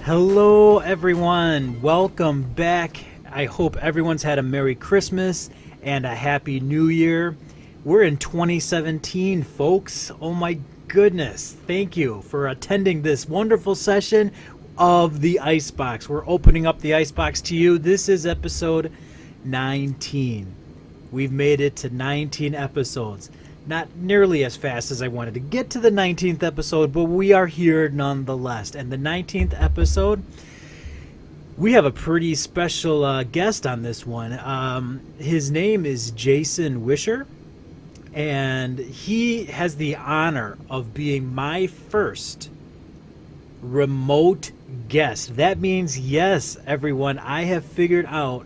Hello, everyone. Welcome back. I hope everyone's had a Merry Christmas and a Happy New Year. We're in 2017, folks. Oh my goodness. Thank you for attending this wonderful session of the IceBox. We're opening up the IceBox to you. This is episode 19. We've made it to 19 episodes. Not nearly as fast as I wanted to get to the 19th episode, but we are here nonetheless. And the 19th episode, we have a pretty special guest on this one. His name is Jason Wischer, and he has the honor of being my first remote guest. That means, yes, everyone, I have figured out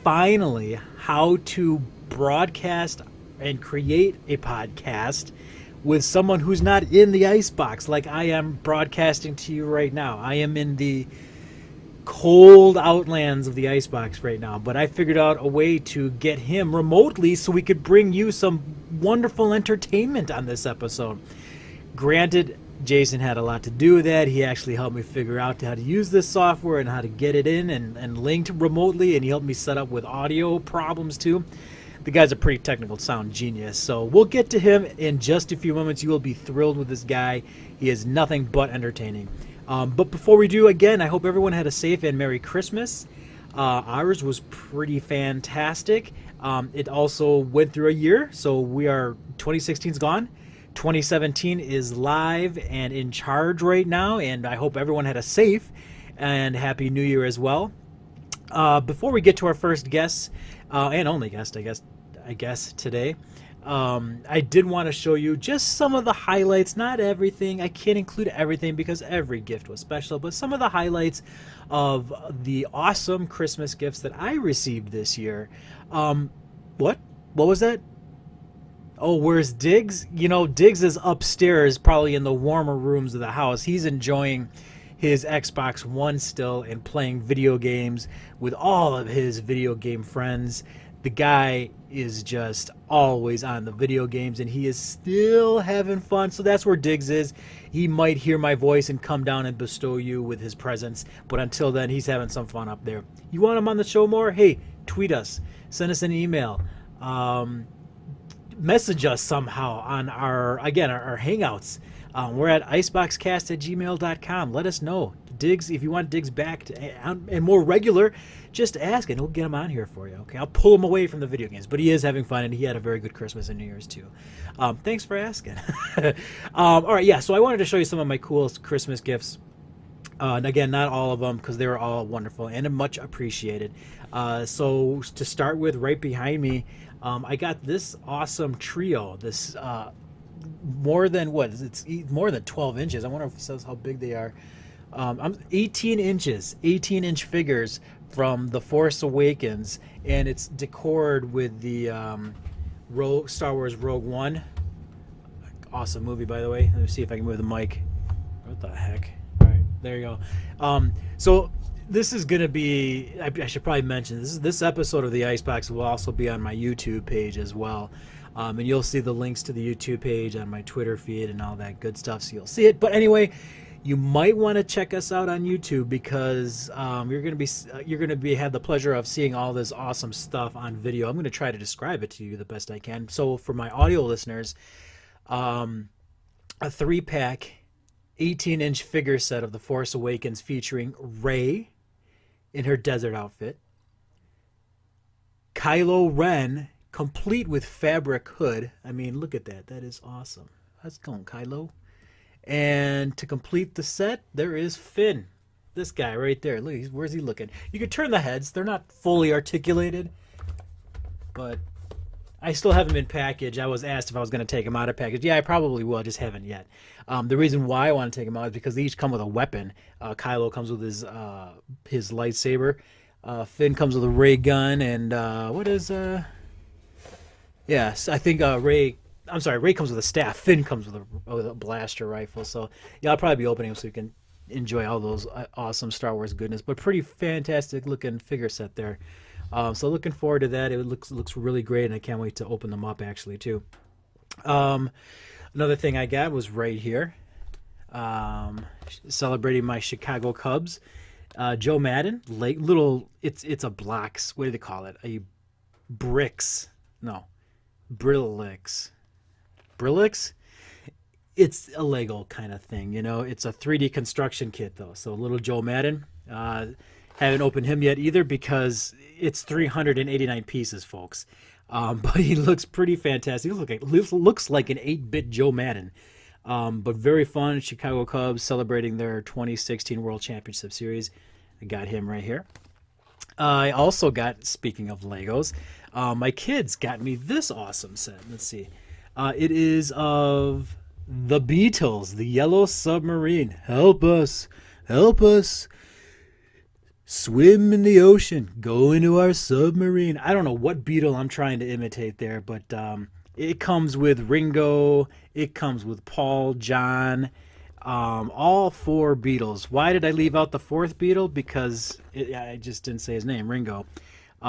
finally how to broadcast and create a podcast with someone who's not in the IceBox like I am broadcasting to you right now. I am in the cold outlands of the IceBox right now, but I figured out a way to get him remotely so we could bring you some wonderful entertainment on this episode. Granted, Jason had a lot to do with that. He actually helped me figure out how to use this software and how to get it in and linked remotely, and he helped me set up with audio problems too. The guy's a pretty technical sound genius, so we'll get to him in just a few moments. You will be thrilled with this guy. He is nothing but entertaining. But before we do, again, I hope everyone had a safe and Merry Christmas. Ours was pretty fantastic. It also went through a year, so 2016's gone. 2017 is live and in charge right now, and I hope everyone had a safe and Happy New Year as well. Before we get to our first guest, and only guest, I guess today, I did want to show you just some of the highlights, not everything. I can't include everything because every gift was special, but some of the highlights of the awesome Christmas gifts that I received this year. What was that? Oh, where's Diggs? You know, Diggs is upstairs, probably in the warmer rooms of the house. He's enjoying his Xbox One still and playing video games with all of his video game friends. The guy is just always on the video games, and he is still having fun. So that's where Diggs is. He might hear my voice and come down and bestow you with his presence, but until then, he's having some fun up there. You want him on the show more? Hey, tweet us, send us an email, message us somehow on our Hangouts. We're at iceboxcast@gmail.com. Let us know. Diggs, if you want Diggs back and more regular, just ask and we'll get him on here for you. Okay, I'll pull him away from the video games, but he is having fun and he had a very good Christmas and New Year's too. Thanks for asking. All right, yeah. So I wanted to show you some of my coolest Christmas gifts. And again, not all of them because they were all wonderful and much appreciated. So to start with, right behind me, I got this awesome trio. This more than 12 inches. I wonder if it says how big they are. I'm 18 inches, 18-inch figures from The Force Awakens, and it's decorated with the Star Wars Rogue One. Awesome movie, by the way. Let me see if I can move the mic. What the heck? All right, there you go. So this is going to be, I should probably mention, this episode of the IceBox will also be on my YouTube page as well. And you'll see the links to the YouTube page on my Twitter feed and all that good stuff, so you'll see it. But anyway, you might want to check us out on YouTube because you're going to have the pleasure of seeing all this awesome stuff on video. I'm going to try to describe it to you the best I can. So for my audio listeners, a 3-pack 18-inch figure set of The Force Awakens featuring Rey in her desert outfit, Kylo Ren complete with fabric hood. I mean, look at that. That is awesome. How's it going, Kylo? And to complete the set, there is Finn. This guy right there. Look, where's he looking? You could turn the heads. They're not fully articulated, but I still have them in package. I was asked if I was going to take them out of package. Yeah, I probably will. I just haven't yet. The reason why I want to take them out is because they each come with a weapon. Kylo comes with his lightsaber. Finn comes with a ray gun. And yes, I think Rey comes with a staff. Finn comes with a blaster rifle. So yeah, I'll probably be opening them so you can enjoy all those awesome Star Wars goodness. But pretty fantastic looking figure set there. So looking forward to that. It looks really great, and I can't wait to open them up actually too. Another thing I got was right here. celebrating my Chicago Cubs. Joe Madden, little, it's a blocks. What do they call it? A bricks? No, Brillix. Brillix? It's a Lego kind of thing, It's a 3D construction kit though. So little Joe Madden. Haven't opened him yet either because it's 389 pieces, folks. But he looks pretty fantastic. Looks like an 8-bit Joe Madden. But very fun. Chicago Cubs celebrating their 2016 World Championship Series. I got him right here. I also got, speaking of Legos, my kids got me this awesome set. Let's see. It is of the Beatles, the Yellow Submarine. Help us. Help us. Swim in the ocean. Go into our submarine. I don't know what Beatle I'm trying to imitate there, but it comes with Ringo. It comes with Paul, John, all 4 Beatles. Why did I leave out the 4th Beatle? Because I just didn't say his name, Ringo.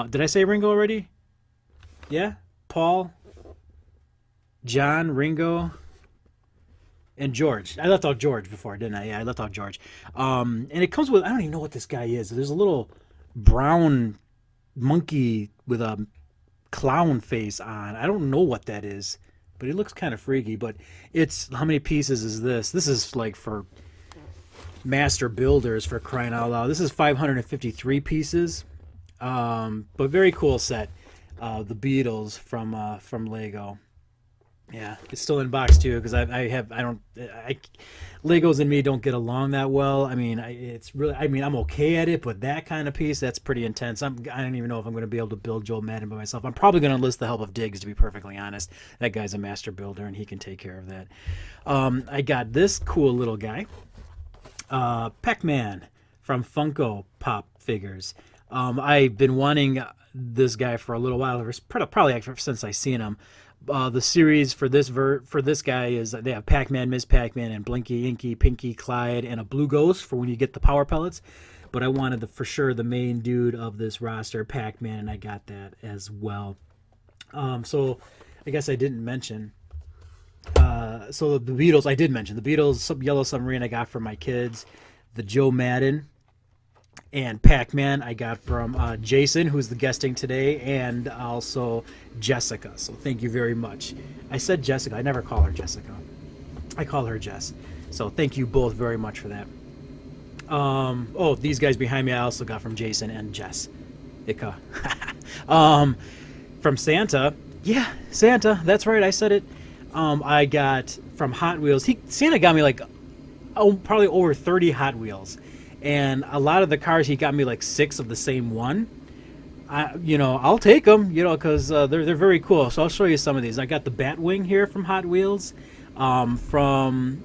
Did I say Ringo already? Yeah? Paul, John, Ringo, and George. I left out George before, didn't I? Yeah, I left out George. And it comes with, I don't even know what this guy is. There's a little brown monkey with a clown face on. I don't know what that is, but it looks kind of freaky. But it's, how many pieces is this? This is like for master builders, for crying out loud. This is 553 pieces. But very cool set. The Beatles from Lego. Yeah, it's still in box too because Legos and me don't get along that well. I mean, I'm okay at it, but that kind of piece, that's pretty intense. I don't even know if I'm going to be able to build Joe Madden by myself. I'm probably going to enlist the help of Diggs, to be perfectly honest. That guy's a master builder and he can take care of that. I got this cool little guy, Pac-Man from Funko Pop Figures. I've been wanting this guy for a little while, probably since I seen him. The series for this guy is they have Pac-Man, Ms. Pac-Man, and Blinky, Inky, Pinky, Clyde, and a Blue Ghost for when you get the power pellets. But I wanted for sure the main dude of this roster, Pac-Man, and I got that as well. So I guess I didn't mention. So the Beatles, I did mention the Beatles, Yellow Submarine I got from my kids, the Joe Madden, and Pac-Man I got from Jason, who's the guesting today, and also Jessica. So thank you very much. I said Jessica. I never call her Jessica. I call her Jess. So thank you both very much for that. These guys behind me I also got from Jason and Jess. Ika. From Santa. Yeah, Santa. That's right. I said it. I got from Hot Wheels. Santa got me probably over 30 Hot Wheels. And a lot of the cars, he got me 6 of the same one. I'll take them, because they're very cool. So I'll show you some of these. I got the Batwing here from Hot Wheels, from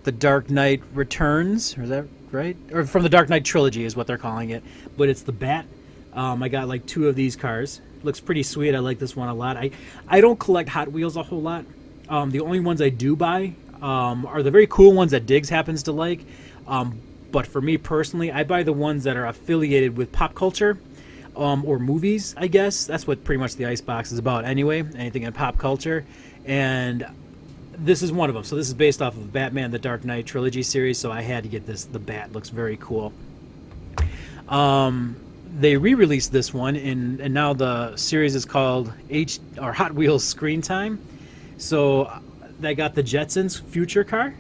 the Dark Knight Returns. Is that right? Or from the Dark Knight Trilogy is what they're calling it. But it's the Bat. I got 2 of these cars. Looks pretty sweet. I like this one a lot. I don't collect Hot Wheels a whole lot. The only ones I do buy are the very cool ones that Diggs happens to like. But for me personally, I buy the ones that are affiliated with pop culture or movies, I guess. That's what pretty much the IceBox is about anyway, anything in pop culture. And this is one of them. So this is based off of Batman, the Dark Knight Trilogy series, so I had to get this. The Bat looks very cool. They re-released this one, and now the series is called Hot Wheels Screen Time. So they got the Jetsons future car.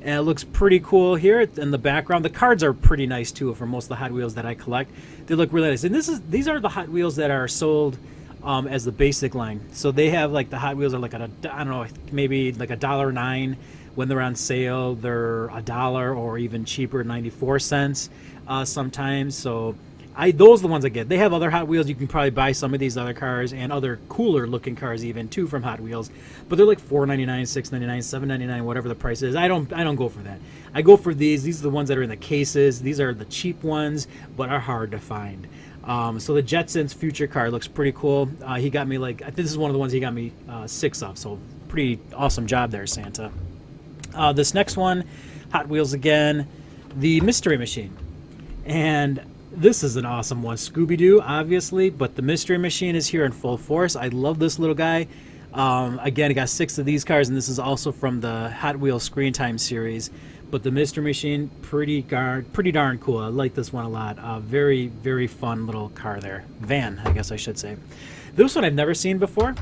And it looks pretty cool here in the background. The cards are pretty nice too for most of the Hot Wheels that I collect. They look really nice. And these are the Hot Wheels that are sold as the basic line. So they have the Hot Wheels are maybe $1.09. When they're on sale, they're $1 or even cheaper, 94 cents sometimes. So those are the ones I get. They have other Hot Wheels. You can probably buy some of these other cars and other cooler looking cars even too from Hot Wheels, but they're $4.99, $6.99, $7.99, whatever the price is. I don't go for that. I go for these. These are the ones that are in the cases. These are the cheap ones, but are hard to find. So the Jetsons future car looks pretty cool. He got me I think this is one of the ones he got me 6 of. So pretty awesome job there, Santa. This next one, Hot Wheels again, the Mystery Machine, and this is an awesome one. Scooby-Doo, obviously, but the Mystery Machine is here in full force. I love this little guy. Again, I got 6 of these cars, and this is also from the Hot Wheels Screen Time series. But the Mystery Machine, pretty darn cool. I like this one a lot. Very, very fun little car there. Van, I guess I should say. This one I've never seen before.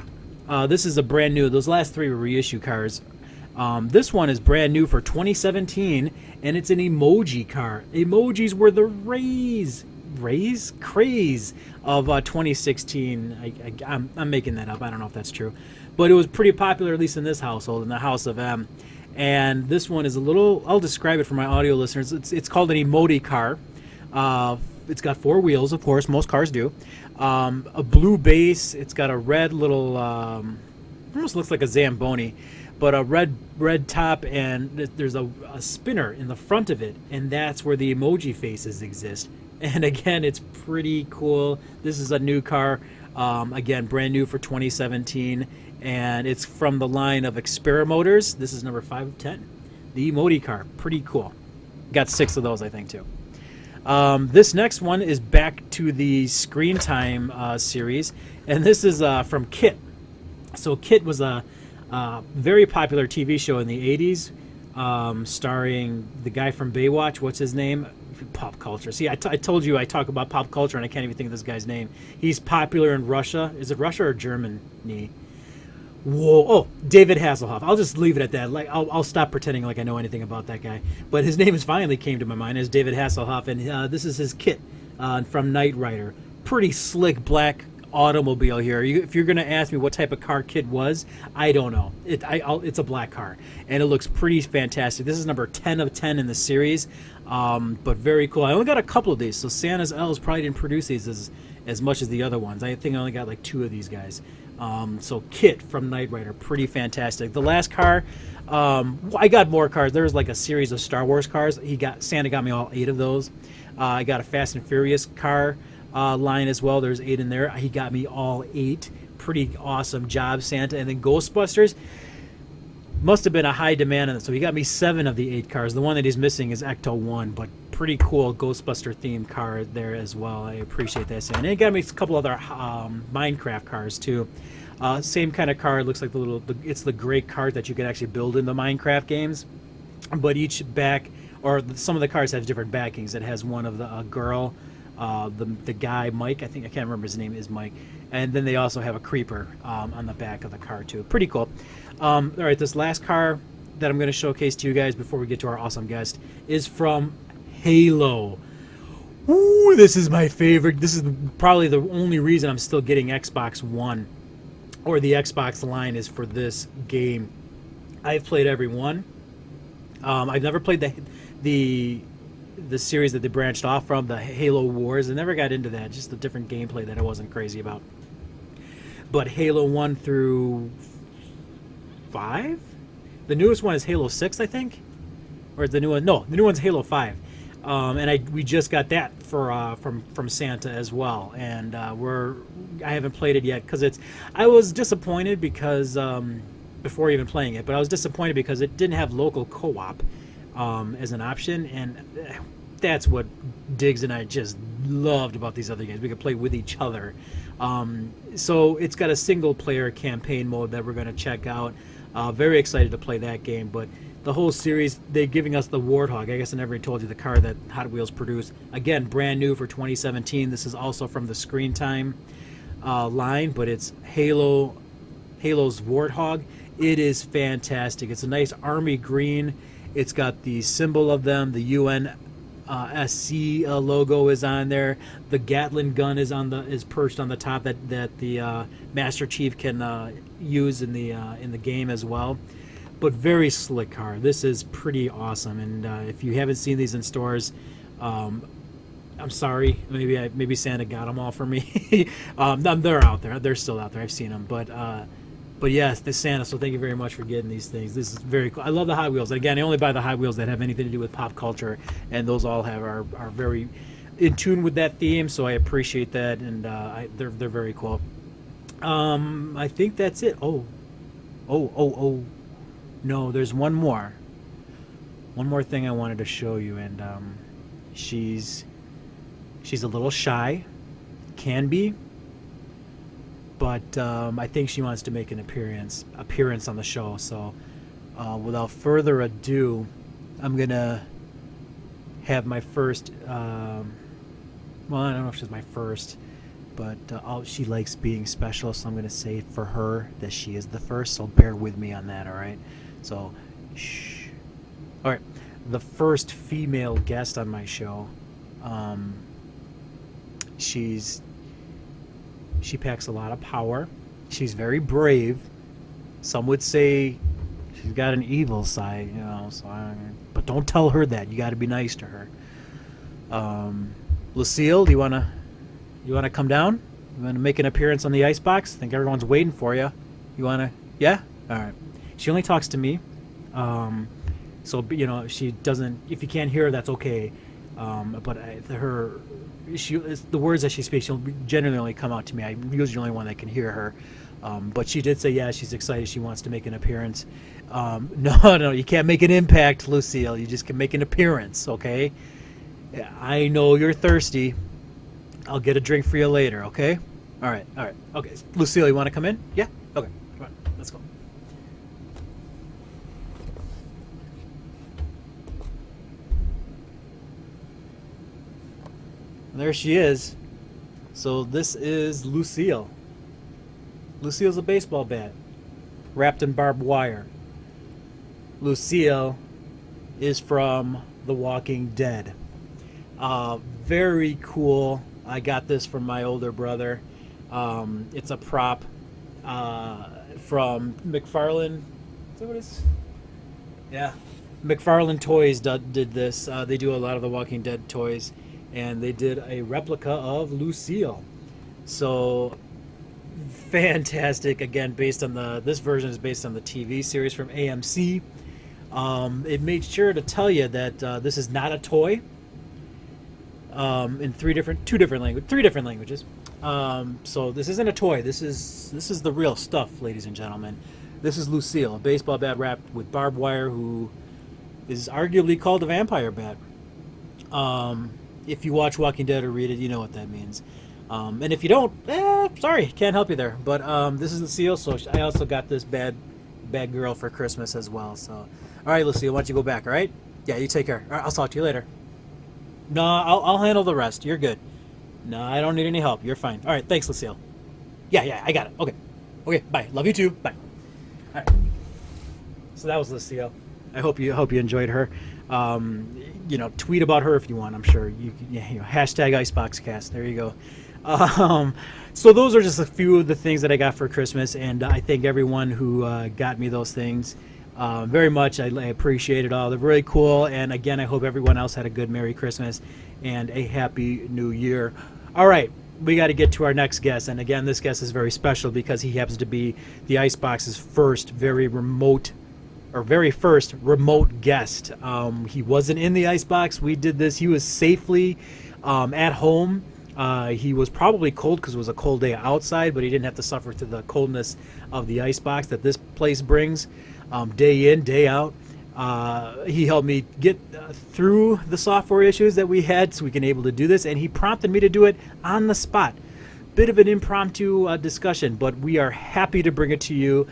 This is a brand new. Those last three were reissue cars. This one is brand new for 2017, and it's an emoji car. Emojis were the craze of 2016. I'm making that up. I don't know if that's true. But it was pretty popular, at least in this household, in the House of M. And this one is a little, I'll describe it for my audio listeners. It's called an emoji car. It's got four wheels, of course. Most cars do. A blue base. It's got a red little, almost looks like a Zamboni, but a red top, and there's a spinner in the front of it, and that's where the emoji faces exist. And again, it's pretty cool. This is a new car, again, brand new for 2017, and it's from the line of Experimotors. This is number 5 of 10. The emoji car, pretty cool. Got 6 of those, I think, too. This next one is back to the Screen Time series, and this is from Kit. So Kit was a very popular TV show in the 80s, starring the guy from Baywatch. What's his name? Pop culture. See, I told you I talk about pop culture, and I can't even think of this guy's name. He's popular in Russia. Is it Russia or Germany? Whoa! Oh, David Hasselhoff. I'll just leave it at that. Like, I'll stop pretending like I know anything about that guy. But his name finally came to my mind as David Hasselhoff, and this is his Kit from Knight Rider. Pretty slick black automobile here. If you're going to ask me what type of car Kit was, I don't know. It's a black car, and it looks pretty fantastic. This is number 10 of 10 in the series, but very cool. I only got a couple of these, so Santa's Elves probably didn't produce these as much as the other ones. I think I only got like 2 of these guys. So Kit from Knight Rider, pretty fantastic. The last car, I got more cars. There was like a series of Star Wars cars. Santa got me all 8 of those. I got a Fast and Furious car line as well. There's 8 in there. He got me all 8. Pretty awesome job, Santa. And then Ghostbusters, must have been a high demand on it. So he got me 7 of the 8 cars. The one that he's missing is Ecto 1, but pretty cool Ghostbuster themed car there as well. I appreciate that, Santa. And he got me a couple other Minecraft cars too. Same kind of car. It looks like it's the gray cart that you can actually build in the Minecraft games. But each back, or some of the cars have different backings. It has one of the girl, the guy Mike. I can't remember his name is Mike. And then they also have a creeper on the back of the car too. Pretty cool. All right, this last car that I'm going to showcase to you guys before we get to our awesome guest is from Halo. Ooh, this is my favorite. This is probably the only reason I'm still getting Xbox One or the Xbox line is for this game. I've played every one. I've never played the series that they branched off from, the Halo Wars. I never got into that. Just the different gameplay that I wasn't crazy about. But Halo 1 through 5? The newest one is Halo 6, I think? Or the new one? No, the new one's Halo 5. And we just got that from Santa as well, and I haven't played it yet because I was disappointed because before even playing it, but I was disappointed because it didn't have local co-op as an option, and that's what Diggs and I just loved about these other games. We could play with each other. So it's got a single-player campaign mode that we're going to check out. Very excited to play that game, but the whole series, they're giving us the Warthog. I guess I never told you the car that Hot Wheels produced. Again, brand new for 2017. This is also from the Screen Time line, but it's Halo's Warthog. It is fantastic. It's a nice army green. It's got the symbol of them. The UNSC logo is on there. The Gatling gun is perched on the top that the Master Chief can use in the game as well. But very slick car. This is pretty awesome, and if you haven't seen these in stores, I'm sorry. Maybe Santa got them all for me. They're out there. They're still out there. I've seen them, but yes, the Santa. So thank you very much for getting these things. This is very cool. I love the Hot Wheels. Again, I only buy the Hot Wheels that have anything to do with pop culture, and those all are very in tune with that theme. So I appreciate that, and they're very cool. I think that's it. Oh. No, there's one more thing I wanted to show you, and she's a little shy, can be, but I think she wants to make an appearance on the show. So without further ado, I'm gonna have my first. Well, I don't know if she's my first, but she likes being special, so I'm gonna say for her that she is the first. So bear with me on that. All right. So, shh. All right. The first female guest on my show. Um, she's she packs a lot of power. She's very brave. Some would say she's got an evil side, but don't tell her that. You got to be nice to her. Lucille, do you wanna come down? You wanna make an appearance on the Icebox? I think everyone's waiting for you. You wanna? Yeah. All right. She only talks to me, so she doesn't. If you can't hear her, that's okay. But the words that she speaks, she'll generally only come out to me. I'm usually the only one that can hear her. But she did say, yeah, she's excited. She wants to make an appearance. No, you can't make an impact, Lucille. You just can make an appearance, okay? I know you're thirsty. I'll get a drink for you later, okay? All right. Okay, Lucille, you want to come in? Yeah? Okay, come on, let's go. There she is. So this is Lucille. Lucille's a baseball bat wrapped in barbed wire. Lucille is from The Walking Dead. Very cool. I got this from my older brother. It's a prop from McFarlane. Is that what it is? Yeah. McFarlane Toys did this. They do a lot of The Walking Dead toys. And they did a replica of Lucille. So fantastic. Again, this version is based on the TV series from AMC. It made sure to tell you that this is not a toy. In three different languages. So this isn't a toy. This is the real stuff, ladies and gentlemen. This is Lucille, a baseball bat wrapped with barbed wire, who is arguably called a vampire bat. If you watch Walking Dead or read it, you know what that means. And if you don't, sorry, can't help you there. But this is Lucille, so I also got this bad girl for Christmas as well. So, all right, Lucille, why don't you go back, all right? Yeah, you take care. All right, I'll talk to you later. No, I'll handle the rest. You're good. No, I don't need any help. You're fine. All right, thanks, Lucille. Yeah, I got it. Okay, bye. Love you too. Bye. All right. So that was Lucille. I hope you enjoyed her. Tweet about her if you want. I'm sure hashtag IceBoxCast. There you go. So those are just a few of the things that I got for Christmas, and I thank everyone who got me those things very much. I appreciate it all. They're really cool, and again, I hope everyone else had a good Merry Christmas and a Happy New Year. All right, we got to get to our next guest, and again, this guest is very special because he happens to be the Icebox's very first remote guest. He wasn't in the Icebox. We did this. He was safely at home. He was probably cold because it was a cold day outside, but he didn't have to suffer through the coldness of the Icebox that this place brings day in, day out. He helped me get through the software issues that we had so we can able to do this, and he prompted me to do it on the spot. Bit of an impromptu discussion, but we are happy to bring it to you.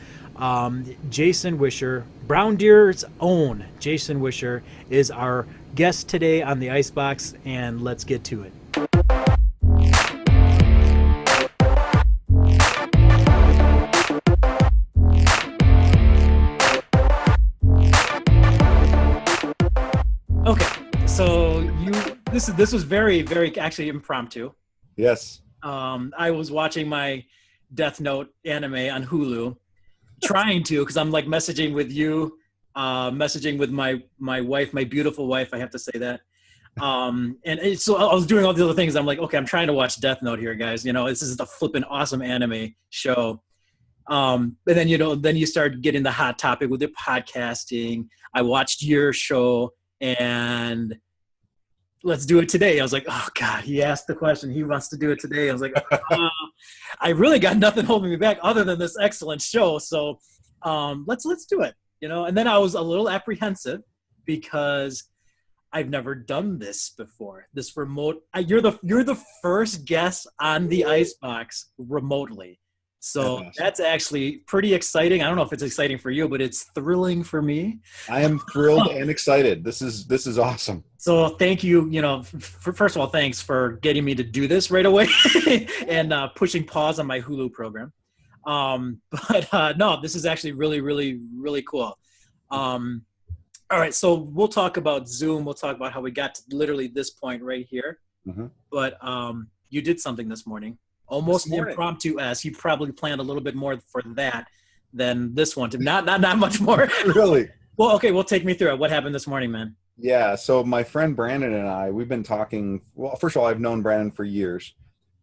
Jason Wischer, Brown Deer's own Jason Wischer, is our guest today on the Icebox, and let's get to it. Okay, so this was very, very actually impromptu. Yes. I was watching my Death Note anime on Hulu, trying to, because I'm like messaging with you, messaging with my wife, my beautiful wife, I have to say that. So I was doing all the other things. I'm like, okay, I'm trying to watch Death Note here, guys. This is a flippin' awesome anime show. And then, then you start getting the hot topic with the podcasting. I watched your show, and let's do it today. I was like, oh God, he asked the question. He wants to do it today. I was like, I really got nothing holding me back other than this excellent show. So let's do it, And then I was a little apprehensive because I've never done this before. This remote, you're the first guest on the Icebox remotely. So awesome. that's actually pretty exciting. I don't know if it's exciting for you, but it's thrilling for me. I am thrilled and excited. This is awesome. So thank you, first of all, thanks for getting me to do this right away and pushing pause on my Hulu program. But no, this is actually really, really, really cool. All right, so we'll talk about Zoom. We'll talk about how we got to literally this point right here. Mm-hmm. But you did something this morning, almost impromptu as you probably planned a little bit more for that than this one. Not much more. Really? Well, okay, well, take me through it. What happened this morning, man? Yeah. So my friend Brandon and I, we've been talking. Well, first of all, I've known Brandon for years,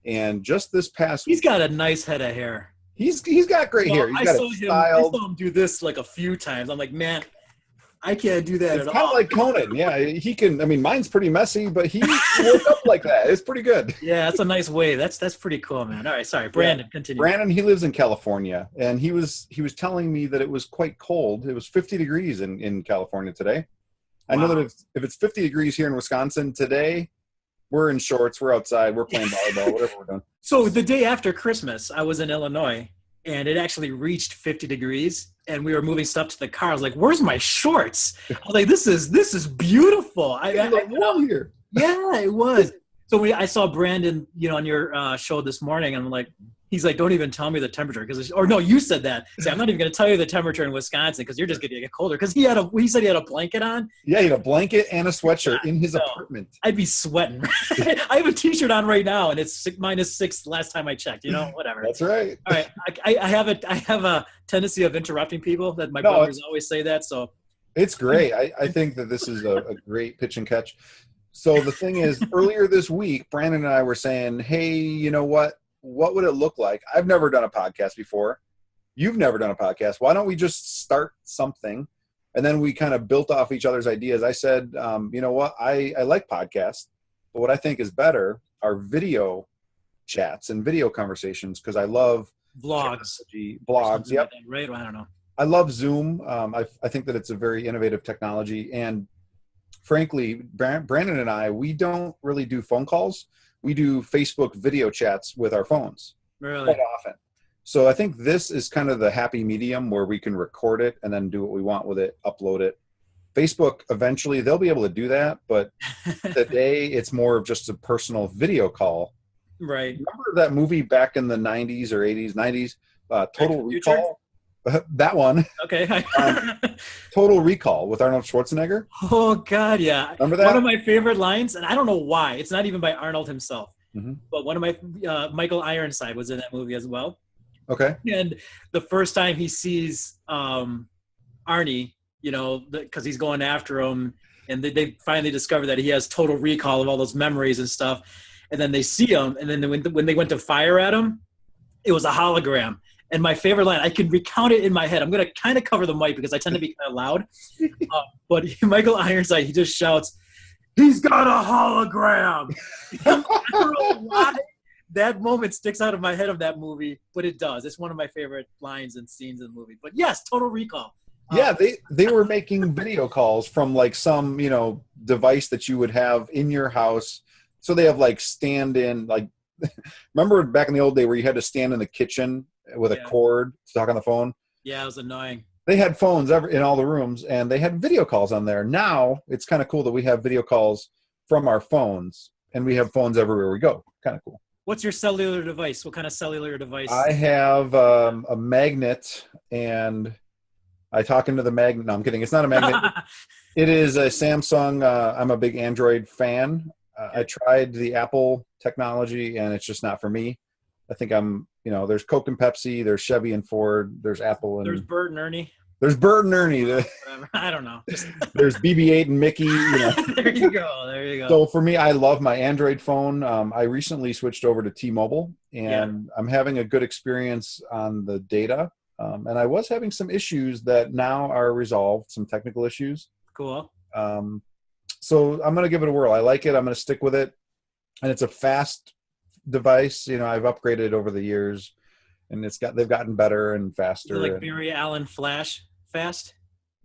and just this past He's got a nice head of hair. He's got great hair. He's got it styled. I saw him do this like a few times. I'm like, man, I can't do that It's at kind all. of like Conan. Yeah, he can. I mean, mine's pretty messy, but he woke up like that. It's pretty good. Yeah, that's a nice way. That's pretty cool, man. All right, sorry, Brandon. Continue. Brandon, he lives in California, and he was telling me that it was quite cold. It was 50 degrees in California today. I know that if it's 50 degrees here in Wisconsin today, we're in shorts, we're outside, we're playing volleyball, whatever we're doing. So the day after Christmas, I was in Illinois, and it actually reached 50 degrees, and we were moving stuff to the car. I was like, "Where's my shorts?" I was like, "This is beautiful." I warm here. Yeah, it was. So I saw Brandon, on your show this morning, and I'm like, he's like, "Don't even tell me the temperature," or no, you said that. Say, I'm not even going to tell you the temperature in Wisconsin because you're just going to get colder. Because he said he had a blanket on. Yeah, he had a blanket and a sweatshirt in his apartment. I'd be sweating. I have a T-shirt on right now, and it's -6 last time I checked. Whatever. That's right. All right, I have a tendency of interrupting people. That my brothers always say that. So it's great. I think that this is a great pitch and catch. So the thing is, earlier this week, Brandon and I were saying, "Hey, you know what? What would it look like? I've never done a podcast before. You've never done a podcast. Why don't we just start something?" And then we kind of built off each other's ideas. I said, you know what? I like podcasts, but what I think is better are video chats and video conversations because I love vlogs. Blogs, yep. Like right? I don't know. I love Zoom. I think that it's a very innovative technology. And frankly, Brandon and I, we don't really do phone calls. We do Facebook video chats with our phones quite often. So I think this is kind of the happy medium where we can record it and then do what we want with it, upload it. Facebook, eventually, they'll be able to do that. But today, it's more of just a personal video call. Right. Remember that movie back in the 90s or 80s, 90s, Total Recall? That one. Okay. Total Recall with Arnold Schwarzenegger. Oh, God, yeah. Remember that? One of my favorite lines, and I don't know why. It's not even by Arnold himself. Mm-hmm. But one of my Michael Ironside was in that movie as well. Okay. And the first time he sees Arnie, because he's going after him, and they finally discover that he has total recall of all those memories and stuff. And then they see him, and then when they went to fire at him, it was a hologram. And my favorite line, I can recount it in my head. I'm going to kind of cover the mic because I tend to be kind of loud. But Michael Ironside, he just shouts, "He's got a hologram." I don't know why that moment sticks out of my head of that movie, but it does. It's one of my favorite lines and scenes in the movie. But yes, Total Recall. Yeah, they were making video calls from like some, device that you would have in your house. So they have like stand-in, like, remember back in the old day where you had to stand in the kitchen with a cord to talk on the phone? Yeah, it was annoying. They had phones in all the rooms, and they had video calls on there. Now it's kind of cool that we have video calls from our phones, and we have phones everywhere we go. Kind of cool. What's your cellular device? What kind of cellular device? I have a magnet, and I talk into the magnet. No, I'm kidding. It's not a magnet. It is a Samsung. I'm a big Android fan. I tried the Apple technology, and it's just not for me. I think there's Coke and Pepsi, there's Chevy and Ford, there's Apple. And there's Bert and Ernie. There's Bert and Ernie. I don't know. There's BB-8 and Mickey. There you go. So for me, I love my Android phone. I recently switched over to T-Mobile, and I'm having a good experience on the data. And I was having some issues that now are resolved, some technical issues. Cool. So I'm going to give it a whirl. I like it. I'm going to stick with it. And it's a fast device. I've upgraded over the years, and they've gotten better and faster. Like Barry Allen Flash fast?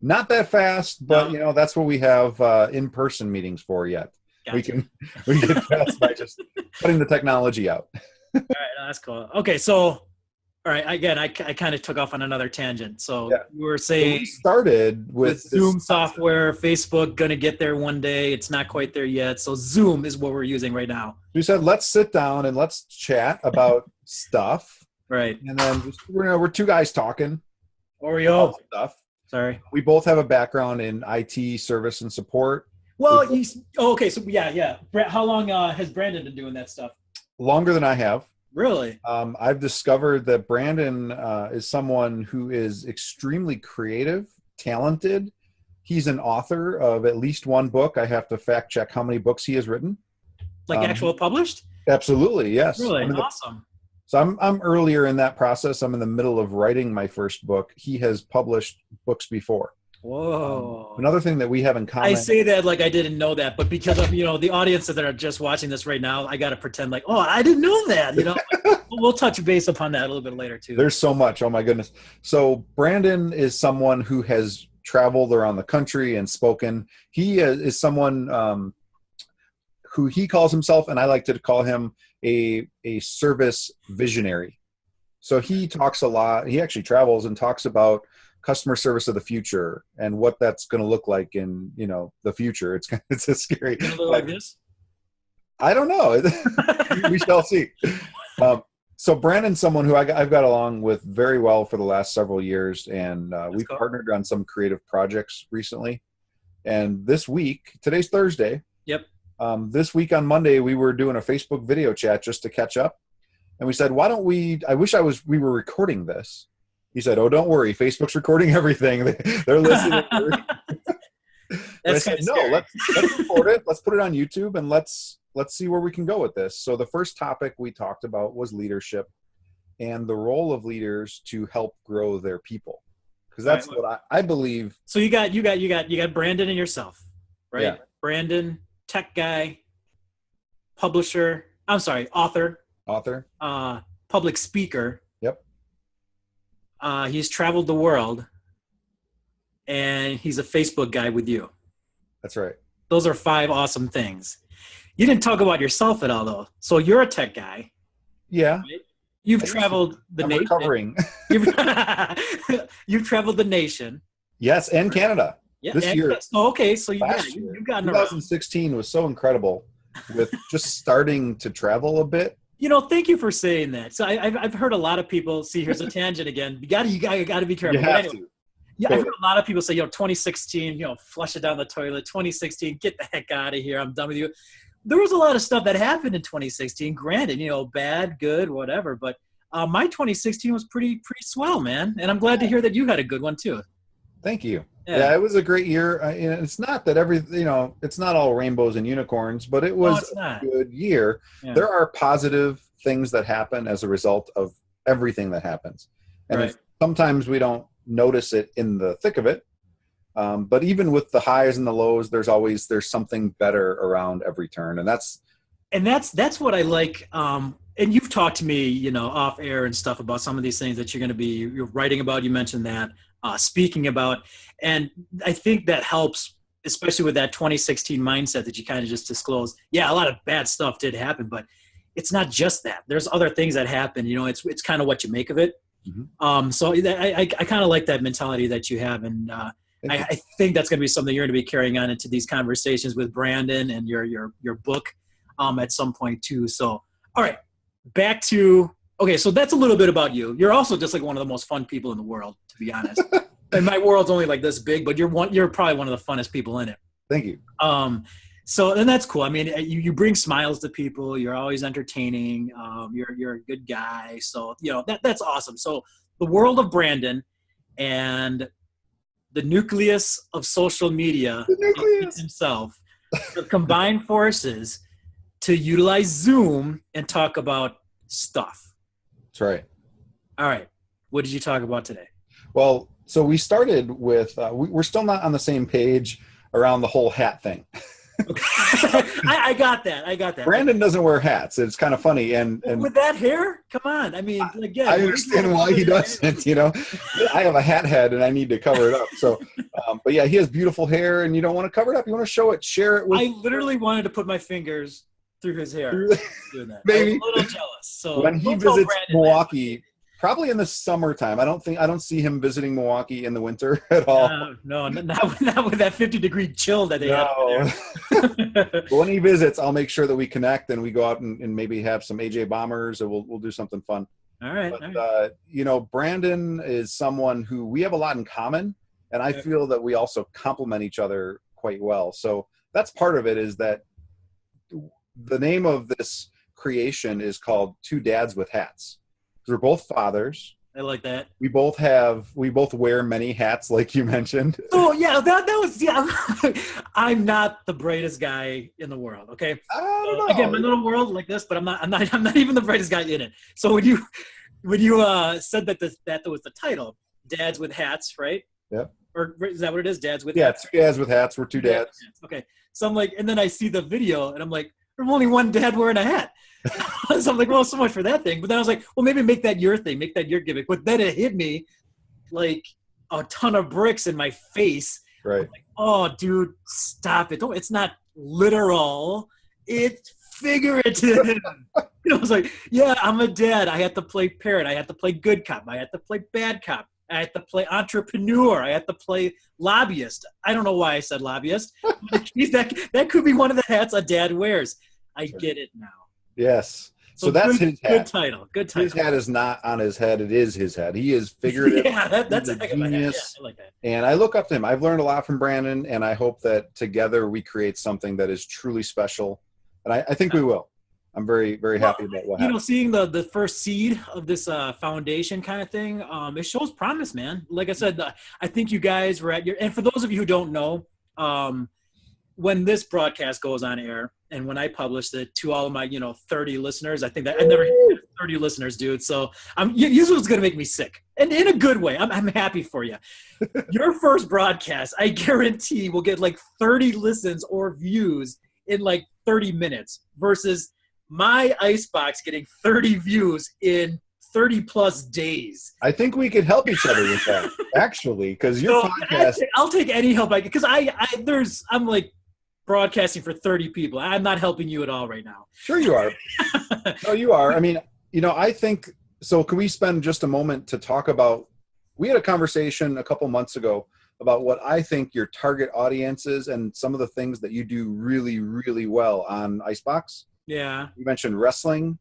Not that fast, but that's what we have in-person meetings for yet. Gotcha. We get fast by just putting the technology out. All right, that's cool. Okay, so All right. Again, I kind of took off on another tangent. So Yeah. you were So saying we started with with Zoom this. software, Facebook gonna get there one day. It's not quite there yet. So Zoom is what we're using right now. We said, let's sit down and let's chat about stuff. Right. And then we're two guys talking Oreo. about stuff. Sorry. We both have a background in IT service and support. Well, okay. So yeah. How long has Brandon been doing that stuff? Longer than I have. Really? I've discovered that Brandon is someone who is extremely creative, talented. He's an author of at least one book. I have to fact check how many books he has written. Like actual published? Absolutely, yes. Really? Awesome. So I'm earlier in that process. I'm in the middle of writing my first book. He has published books before. Whoa. Another thing that we have in common. I say that like I didn't know that, but because of, the audiences that are just watching this right now, I got to pretend like, oh, I didn't know that, We'll touch base upon that a little bit later too. There's so much. Oh my goodness. So Brandon is someone who has traveled around the country and spoken. He is someone who he calls himself, and I like to call him a service visionary. So he talks a lot. He actually travels and talks about customer service of the future and what that's going to look like in the future. It's a scary. Gonna look like this? I don't know. We shall see. So Brandon's someone who I've got along with very well for the last several years, and we've partnered on some creative projects recently. And this week, today's Thursday. Yep. This week on Monday, we were doing a Facebook video chat just to catch up, and we said, "Why don't we? I wish we were recording this." He said, "Oh, don't worry, Facebook's recording everything. They're listening." I said, "No, let's record it. Let's put it on YouTube, and let's see where we can go with this." So the first topic we talked about was leadership and the role of leaders to help grow their people, because that's what I believe. So you got Brandon and yourself, right? Yeah. Brandon, tech guy, publisher. I'm sorry, author, public speaker. Yep. He's traveled the world, and he's a Facebook guy with you. That's right. Those are 5 awesome things. You didn't talk about yourself at all, though. So you're a tech guy. Yeah. Right? You've traveled the nation. Recovering. You've traveled the nation. Yes, and Canada. Yeah. This year. Oh, okay. So you've gotten around. 2016 was so incredible with just starting to travel a bit. Thank you for saying that. So I've heard a lot of people see. Here's a tangent again. You got to be careful. You have to. Yeah, I've heard a lot of people say, 2016, flush it down the toilet. 2016, get the heck out of here. I'm done with you. There was a lot of stuff that happened in 2016. Granted, bad, good, whatever. But my 2016 was pretty swell, man. And I'm glad to hear that you had a good one too. Thank you. Yeah, it was a great year. It's not that it's not all rainbows and unicorns, but it was a good year. Yeah. There are positive things that happen as a result of everything that happens. And sometimes we don't notice it in the thick of it. But even with the highs and the lows, there's something better around every turn. And that's what I like. And you've talked to me, off air and stuff about some of these things that you're writing about. You mentioned that, speaking about, and I think that helps, especially with that 2016 mindset that you kind of just disclosed. Yeah, a lot of bad stuff did happen, but it's not just that. There's other things that happen. It's kind of what you make of it. Mm-hmm. So I kind of like that mentality that you have, and I think that's going to be something you're going to be carrying on into these conversations with Brandon and your book at some point too. So, all right, back to so that's a little bit about you. You're also just like one of the most fun people in the world, to be honest. And my world's only like this big, but you're probably one of the funnest people in it. Thank you. So, and that's cool. I mean, you bring smiles to people. You're always entertaining. You're a good guy. So, that's awesome. So the world of Brandon and the nucleus of social media himself combine forces to utilize Zoom and talk about stuff. That's right. All right. What did you talk about today? Well, so we started with, we're still not on the same page around the whole hat thing. I got that. Brandon doesn't wear hats. It's kind of funny. And with that hair, come on. I mean, again, I understand why he doesn't. I have a hat head and I need to cover it up. So, but yeah, he has beautiful hair, and you don't want to cover it up. You want to show it, share it with. I literally wanted to put my fingers through his hair. Doing that. Maybe. I'm a little jealous. So when he visits Milwaukee, Probably in the summertime. I don't see him visiting Milwaukee in the winter at all. No, not with that 50-degree chill that they have No. there. But when he visits, I'll make sure that we connect and we go out and maybe have some AJ bombers, and we'll do something fun. All right. But Brandon is someone who we have a lot in common, and I feel that we also complement each other quite well. So that's part of it, is that the name of this creation is called Two Dads with Hats. We're both fathers. I like that. We both wear many hats, like you mentioned. Oh yeah, that was I'm not the brightest guy in the world. Okay. I don't know. Again, my little world like this, but I'm not even the brightest guy in it. So when you said that that was the title, Dads with Hats, right? Yep. Or is that what it is? Dads with Hats. Two dads with hats. We're two dads. Okay. So I'm like, and then I see the video, and I'm like, there's only one dad wearing a hat. So I'm like, well, so much for that thing. But then I was like, well, maybe make that your thing, make that your gimmick. But then it hit me like a ton of bricks in my face. Right. Like, oh, dude, stop it! It's not literal. It's figurative. I was like, yeah, I'm a dad. I have to play parent. I have to play good cop. I have to play bad cop. I have to play entrepreneur. I have to play lobbyist. I don't know why I said lobbyist. That could be one of the hats a dad wears. I get it now. Yes. So that's his hat. Good title. His hat is not on his head. It is his head. He is figurative. Yeah, that's a heck of a hat. Yeah, I like that. And I look up to him. I've learned a lot from Brandon, and I hope that together we create something that is truly special. And I think we will. I'm very, very happy about what happened. Seeing the first seed of this foundation kind of thing, it shows promise, man. Like I said, I think you guys were at your – and for those of you who don't know, when this broadcast goes on air and when I publish it to all of my, 30 listeners, I think that I never hit 30 listeners, dude. So usually it's going to make me sick, and in a good way. I'm happy for you. Your first broadcast, I guarantee, will get like 30 listens or views in like 30 minutes versus my IceBox getting 30 views in 30 plus days. I think we could help each other with that, actually, because your podcast. I'll take any help I get, because I'm like broadcasting for 30 people. I'm not helping you at all right now. Sure you are. No, you are. I mean, I think so. Can we spend just a moment to talk about? We had a conversation a couple months ago about what I think your target audience is and some of the things that you do really, really well on IceBox. Yeah. You mentioned wrestling.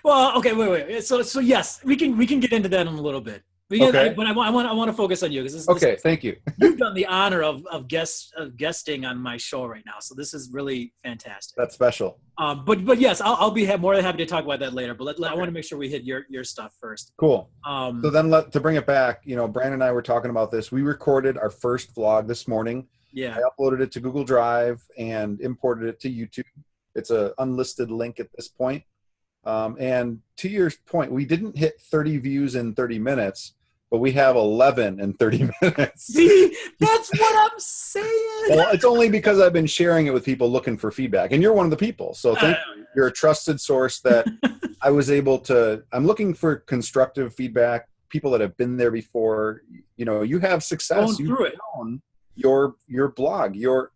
Well, okay, wait. So yes, we can get into that in a little bit. Okay. But I want to focus on you because thank you. You've done the honor of guesting on my show right now, so this is really fantastic. That's special. But yes, I'll be more than happy to talk about that later. But I want to make sure we hit your stuff first. Cool. So then to bring it back, Brandon and I were talking about this. We recorded our first vlog this morning. Yeah. I uploaded it to Google Drive and imported it to YouTube. It's an unlisted link at this point. And to your point, we didn't hit 30 views in 30 minutes, but we have 11 in 30 minutes. See, that's what I'm saying. Well, it's only because I've been sharing it with people looking for feedback, and you're one of the people. So thank you. You're a trusted source that I was able to. I'm looking for constructive feedback. People that have been there before. You have success. Going through it. Your blog, your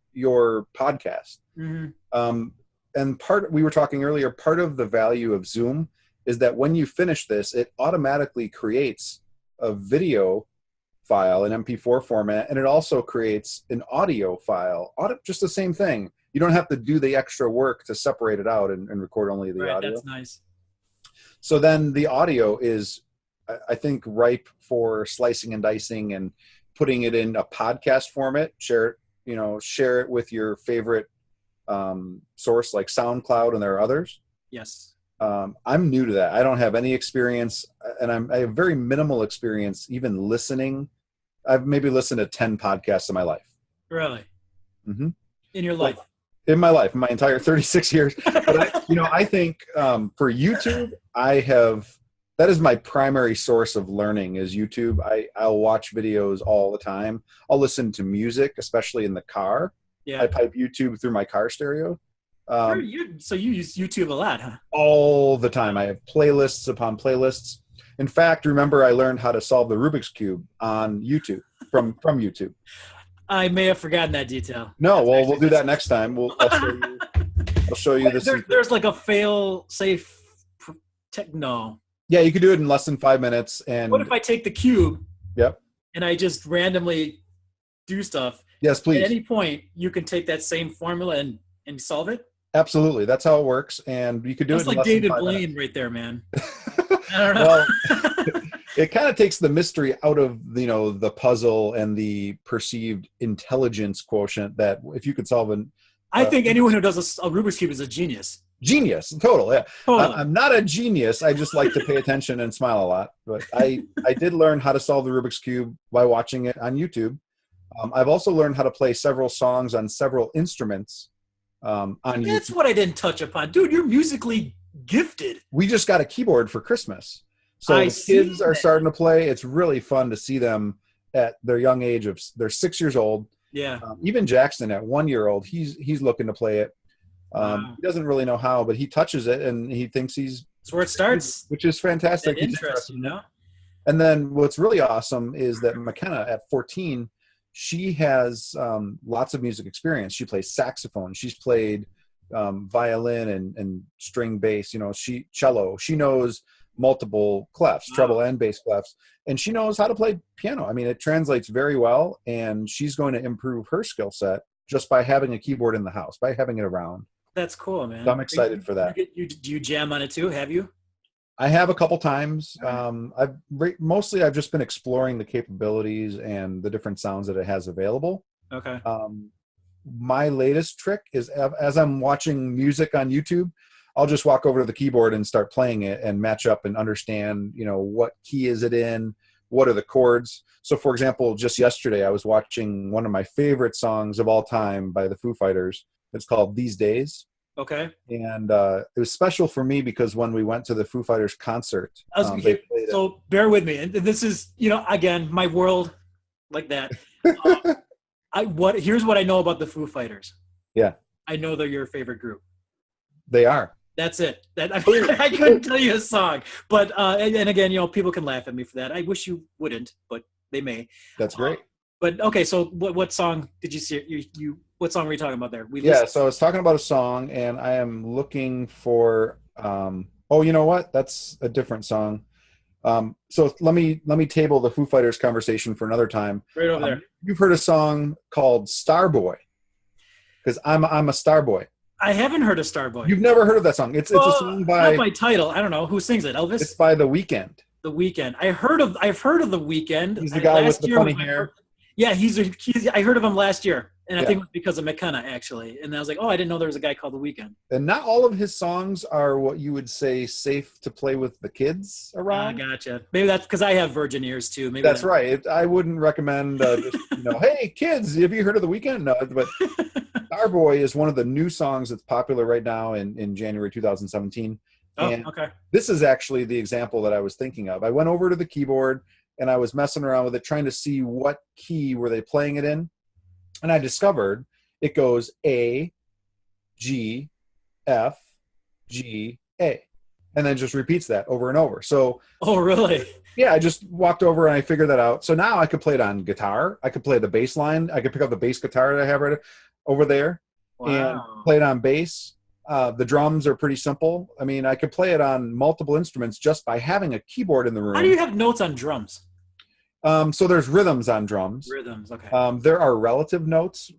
podcast. Mm-hmm. And we were talking earlier, part of the value of Zoom is that when you finish this, it automatically creates a video file in MP4 format, and it also creates an audio file. Just the same thing. You don't have to do the extra work to separate it out and record only the audio. That's nice. So then the audio is, I think, ripe for slicing and dicing and putting it in a podcast format. Share it with your favorite source like SoundCloud, and there are others. Yes. I'm new to that. I don't have any experience, and I have very minimal experience even listening. I've maybe listened to 10 podcasts in my life. Really? Mm-hmm. In your life? In my life, in my entire 36 years. But I think for YouTube, that is my primary source of learning is YouTube. I'll watch videos all the time. I'll listen to music, especially in the car. Yeah. I pipe YouTube through my car stereo. So you use YouTube a lot, huh? All the time. I have playlists upon playlists. In fact, remember I learned how to solve the Rubik's Cube on YouTube, from YouTube. I may have forgotten that detail. No, we'll do that next time. I'll show you this. There's like a fail-safe no. Yeah, you could do it in less than 5 minutes. What And if I take the cube yep. and I just randomly do stuff? Yes, At please. any point, you can take that same formula and solve it. Absolutely. That's how it works. And you could do That's it in like less than David 5 minutes. Blaine right there, man. I don't Well, know. it kind of takes the mystery out of, the puzzle and the perceived intelligence quotient that if you could solve an I think anyone who does a Rubik's Cube is a genius. genius, total. Yeah. Totally. I'm not a genius. I just like to pay attention and smile a lot. But I did learn how to solve the Rubik's Cube by watching it on YouTube. I've also learned how to play several songs on several instruments on That's YouTube. what I didn't touch upon. Dude, you're musically gifted. We just got a keyboard for Christmas. So I the see kids are that. starting to play. It's really fun to see them at their young age they're 6 years old. Yeah. Even Jackson at 1 year old, he's looking to play it. Wow. He doesn't really know how, but he touches it and he thinks That's where it starts. which is fantastic. That He's interest, interested. And then what's really awesome is that McKenna at 14, she has lots of music experience. She plays saxophone. She's played violin and string bass, cello. She knows multiple clefs, treble and bass clefs, and she knows how to play piano. I mean, it translates very well, and she's going to improve her skill set just by having a keyboard in the house, by having it around. That's cool, man. So I'm excited for that. Do you jam on it too? Have you? I have a couple times. Mostly I've just been exploring the capabilities and the different sounds that it has available. Okay. My latest trick is as I'm watching music on YouTube, I'll just walk over to the keyboard and start playing it and match up and understand, what key is it in, what are the chords. So for example, just yesterday I was watching one of my favorite songs of all time by the Foo Fighters. It's called These Days. Okay. And it was special for me because when we went to the Foo Fighters concert, they played so bear with me. And this is, again, my world like that. Here's what I know about the Foo Fighters. Yeah. I know they're your favorite group. They are. That's it. I couldn't tell you a song, but and again, people can laugh at me for that. I wish you wouldn't, but they may. That's great. But okay, so what song did you see? What song were you talking about there? So I was talking about a song, and I am looking for. You know what? That's a different song. So let me table the Foo Fighters conversation for another time. Right over there. You've heard a song called Starboy, because I'm a Starboy. I haven't heard of Starboy. You've never heard of that song? It's a song not by title. I don't know who sings it. Elvis. It's by The Weeknd. The Weeknd. I've heard of The Weeknd. He's the guy with the funny hair. Yeah, I heard of him last year, and I think it was because of McKenna actually. And I was like, oh, I didn't know there was a guy called The Weeknd. And not all of his songs are what you would say safe to play with the kids around. Gotcha. Maybe that's because I have virgin ears too. Maybe that's right. I wouldn't recommend just, hey kids, have you heard of The Weeknd? No, but Starboy is one of the new songs that's popular right now in January 2017. Oh, and okay. This is actually the example that I was thinking of. I went over to the keyboard and I was messing around with it, trying to see what key were they playing it in. And I discovered it goes A, G, F, G, A. And then just repeats that over and over. So, oh, really? Yeah, I just walked over and I figured that out. So now I could play it on guitar. I could play the bass line. I could pick up the bass guitar that I have right over there and play it on bass. The drums are pretty simple. I mean, I could play it on multiple instruments just by having a keyboard in the room. How do you have notes on drums? So there's rhythms on drums. Rhythms, okay. There are relative notes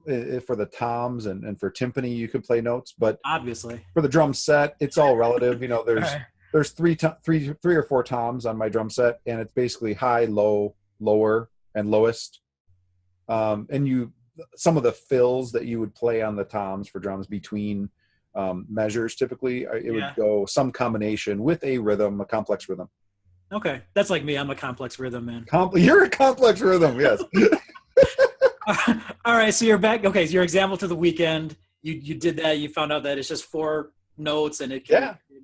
for the toms and for timpani you could play notes, but obviously for the drum set, it's all relative. There's three or four toms on my drum set, and it's basically high, low, lower, and lowest. And some of the fills that you would play on the toms for drums between measures, typically it would go some combination with a rhythm, a complex rhythm. Okay, that's like me. I'm a complex rhythm man. You're a complex rhythm, yes. All right, so you're back. Okay, so your example to The Weeknd. You did that. You found out that it's just 4 notes, and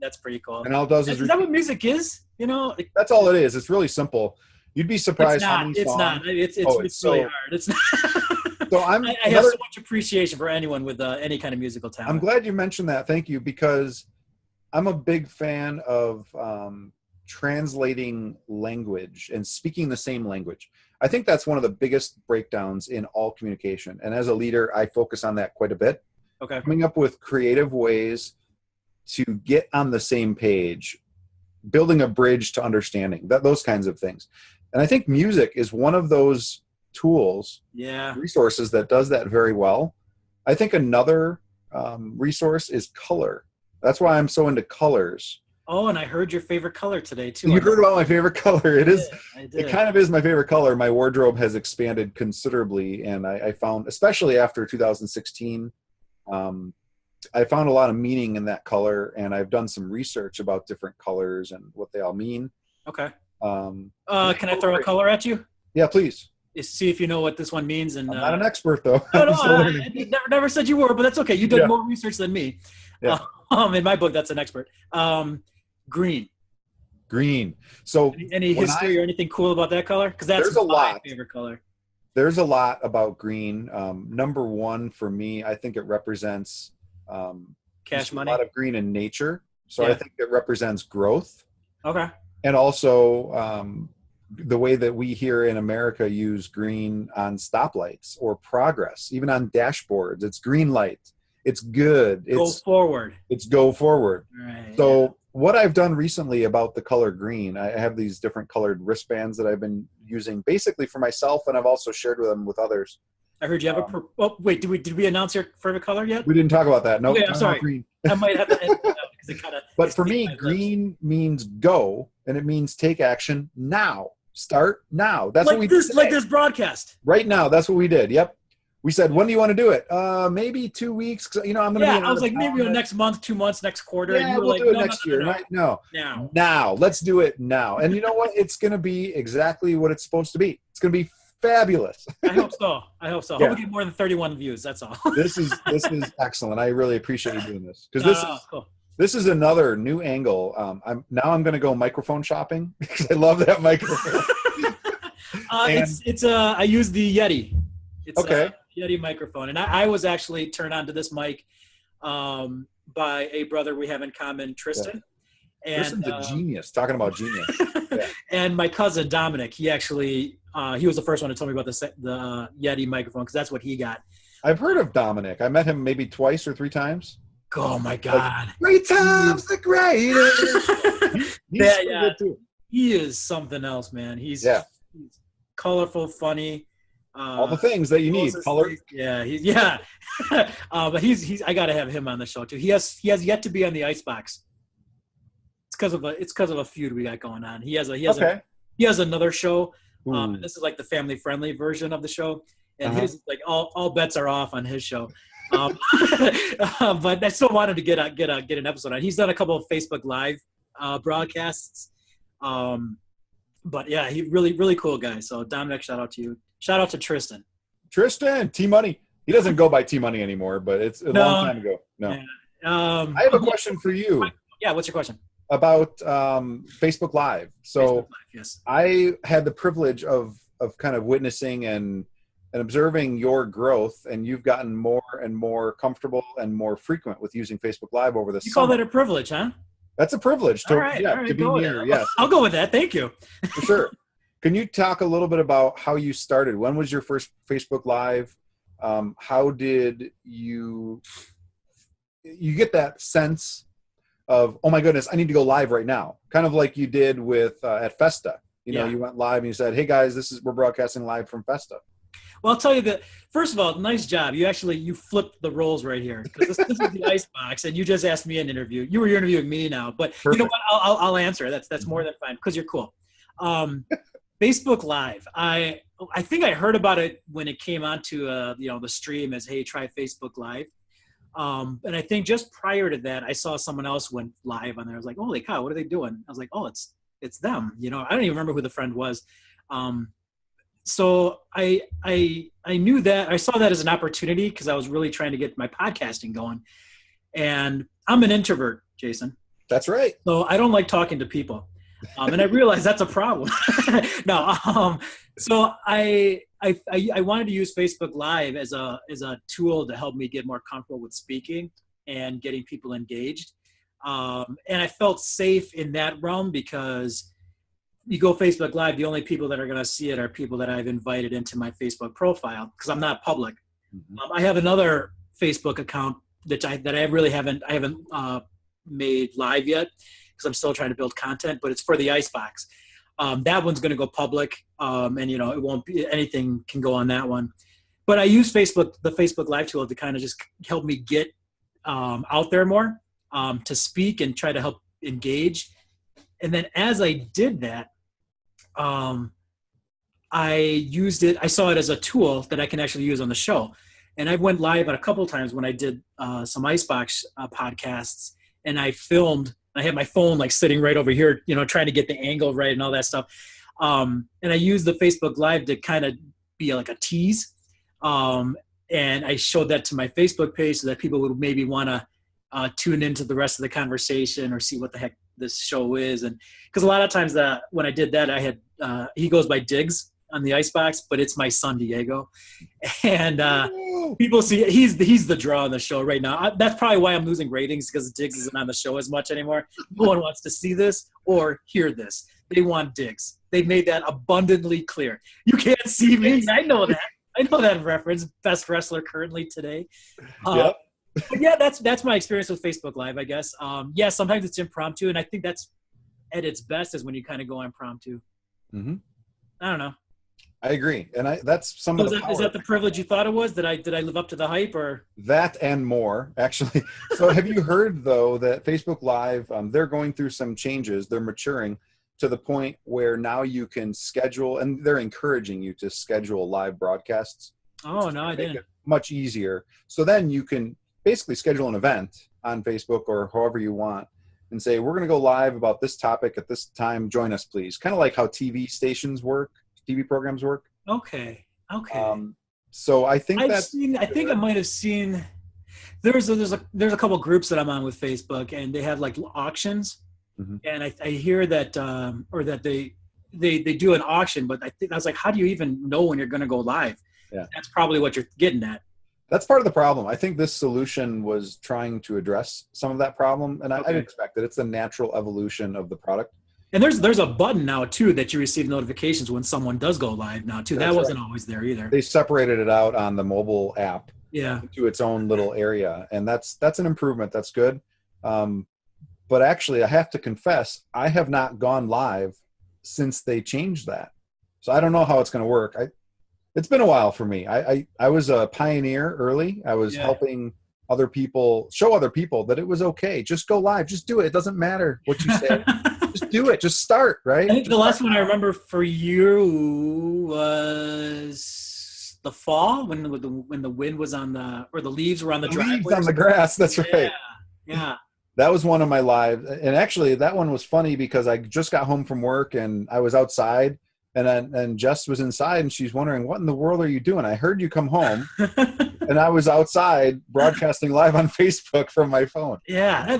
that's pretty cool. And all it does is that what music is? That's all it is. It's really simple. You'd be surprised how many songs. It's not. It's really hard. It's not. So I have so much appreciation for anyone with any kind of musical talent. I'm glad you mentioned that. Thank you, because I'm a big fan of translating language and speaking the same language. I think that's one of the biggest breakdowns in all communication. And as a leader, I focus on that quite a bit. Okay. Coming up with creative ways to get on the same page building a bridge to understanding, those kinds of things. And I think music is one of those tools, resources that does that very well. I think another resource is color. That's why I'm so into colors. Oh, and I heard your favorite color today too. You heard about my favorite color. It is. I did. It kind of is my favorite color. My wardrobe has expanded considerably, and I found, especially after 2016, I found a lot of meaning in that color, and I've done some research about different colors and what they all mean. Okay. Can I throw a color at you? Yeah, please. See if you know what this one means. And I'm not an expert, though. No, I never said you were, but that's okay. You did more research than me. Yeah. In my book, that's an expert. Green. So any history or anything cool about that color? Because that's my favorite color. There's a lot about green. Number one for me, I think it represents cash money. A lot of green in nature. So I think it represents growth. Okay. And also the way that we here in America use green on stoplights or progress, even on dashboards. It's green light. It's good. Go forward. It's go forward. Right, so what I've done recently about the color green, I have these different colored wristbands that I've been using basically for myself, and I've also shared with them with others. I heard you have wait, did we announce your favorite color yet? We didn't talk about that. No, okay, I'm sorry. Green. I might have to edit that out because it kind of. But for me, green means go, and it means take action now. Start now. That's like what we did. Like this broadcast. Right now, that's what we did. Yep. We said, when do you want to do it? Maybe 2 weeks. You know, I'm going to be. I was like, maybe next month, 2 months, next quarter. Yeah, we'll do it next year. Right? No. Now. Let's do it now. And you know what? It's going to be exactly what it's supposed to be. It's going to be fabulous. I hope so. I hope we get more than 31 views. That's all. This is excellent. I really appreciate you doing this because this is another new angle. I'm going to go microphone shopping because I love that microphone. I use the Yeti. It's okay. Yeti microphone, and I was actually turned on to this mic by a brother we have in common, Tristan. Yeah. And Tristan's a genius. Talking about genius. Yeah. And my cousin Dominic, he actually he was the first one to tell me about the Yeti microphone because that's what he got. I've heard of Dominic. I met him maybe 2 or 3 times. Oh my God! Like, 3 times the greatest. He's good too. He is something else, man. He's colorful, funny. All the things that you need. Color. Yeah, but he's. I got to have him on the show too. He has yet to be on the IceBox. It's because of a feud we got going on. He has another show. This is like the family friendly version of the show, and his like all bets are off on his show. But I still wanted to get an episode on. He's done a couple of Facebook Live broadcasts. But yeah, he really cool guy. So Dominic, shout out to you. Shout out to Tristan. T-Money. He doesn't go by T-Money anymore, but it's a long time ago. No. Yeah. I have a question for you. Yeah, what's your question? About Facebook Live. So Facebook Live, yes. I had the privilege of kind of witnessing and observing your growth, and you've gotten more and more comfortable and more frequent with using Facebook Live over the summer. You call that a privilege, huh? That's a privilege to, all right, to be near. Yes. I'll go with that. Thank you. For sure. Can you talk a little bit about how you started? When was your first Facebook Live? How did you get that sense of, oh my goodness, I need to go live right now? Kind of like you did with at Festa. You know, you went live and you said, hey guys, we're broadcasting live from Festa. Well, I'll tell you that, first of all, nice job. You flipped the roles right here. Because this is the IceBox, and you just asked me an interview. You were interviewing me now. But Perfect. You know what? I'll answer. That's more than fine because you're cool. Facebook Live. I think I heard about it when it came onto the stream as, hey, try Facebook Live. And I think just prior to that, I saw someone else went live on there. I was like, holy cow, what are they doing? I was like, oh, it's them. I don't even remember who the friend was. So I knew that. I saw that as an opportunity because I was really trying to get my podcasting going. And I'm an introvert, Jason. That's right. So I don't like talking to people. And I realized that's a problem. So I wanted to use Facebook Live as a tool to help me get more comfortable with speaking and getting people engaged. And I felt safe in that realm because you go Facebook Live, the only people that are going to see it are people that I've invited into my Facebook profile because I'm not public. Mm-hmm. I have another Facebook account that I really haven't made live yet. because I'm still trying to build content, but it's for the IceBox. That one's going to go public, and it won't be anything can go on that one. But I use the Facebook Live tool to kind of just help me get out there more, to speak and try to help engage. And then as I did that, I used it. I saw it as a tool that I can actually use on the show. And I went live a couple of times when I did some IceBox podcasts, and I filmed. I had my phone like sitting right over here, trying to get the angle right and all that stuff. And I used the Facebook Live to kind of be like a tease. And I showed that to my Facebook page so that people would maybe want to tune into the rest of the conversation or see what the heck this show is. And because a lot of times when I did that, I had he goes by Diggs on the IceBox, but it's my son Diego, and people see he's the draw on the show right now. That's probably why I'm losing ratings, because Diggs isn't on the show as much anymore. No one wants to see this or hear this. They want Diggs. They made that abundantly clear. You can't see me. I know that. I know that reference. Best wrestler currently today. Yep. But yeah, that's my experience with Facebook Live, I guess. Yeah, sometimes it's impromptu, and I think that's at its best is when you kind of go impromptu. Mm-hmm. I don't know. I agree, and that's some of the power. Is that the privilege you thought it was? Did I live up to the hype, or that and more, actually? So have you heard though that Facebook Live, they're going through some changes. They're maturing to the point where now you can schedule, and they're encouraging you to schedule live broadcasts. Oh no, I didn't. Much easier. So then you can basically schedule an event on Facebook or however you want, and say we're going to go live about this topic at this time. Join us, please. Kind of like how TV stations work. TV programs work. Okay. So I think I think I might have seen. There's a couple groups that I'm on with Facebook, and they have like auctions, and I hear that or that they do an auction, but I was like, how do you even know when you're going to go live? Yeah, that's probably what you're getting at. That's part of the problem. I think this solution was trying to address some of that problem, and I expect that it's a natural evolution of the product. And there's a button now too that you receive notifications when someone does go live now too. That wasn't always there either. They separated it out on the mobile app, into its own little area, and that's an improvement. That's good. But actually, I have to confess, I have not gone live since they changed that. So I don't know how it's going to work. It's been a while for me. I was a pioneer early. I was helping other people, show other people that it was okay. Just go live. Just do it. It doesn't matter what you say. Just do it. Just start, right? I think the last one I remember for you was the fall when the wind was on or the leaves were on the driveway. Leaves on the grass. That's right. Yeah. That was one of my lives. And actually that one was funny because I just got home from work and I was outside and Jess was inside and she's wondering, what in the world are you doing? I heard you come home and I was outside broadcasting live on Facebook from my phone. Yeah.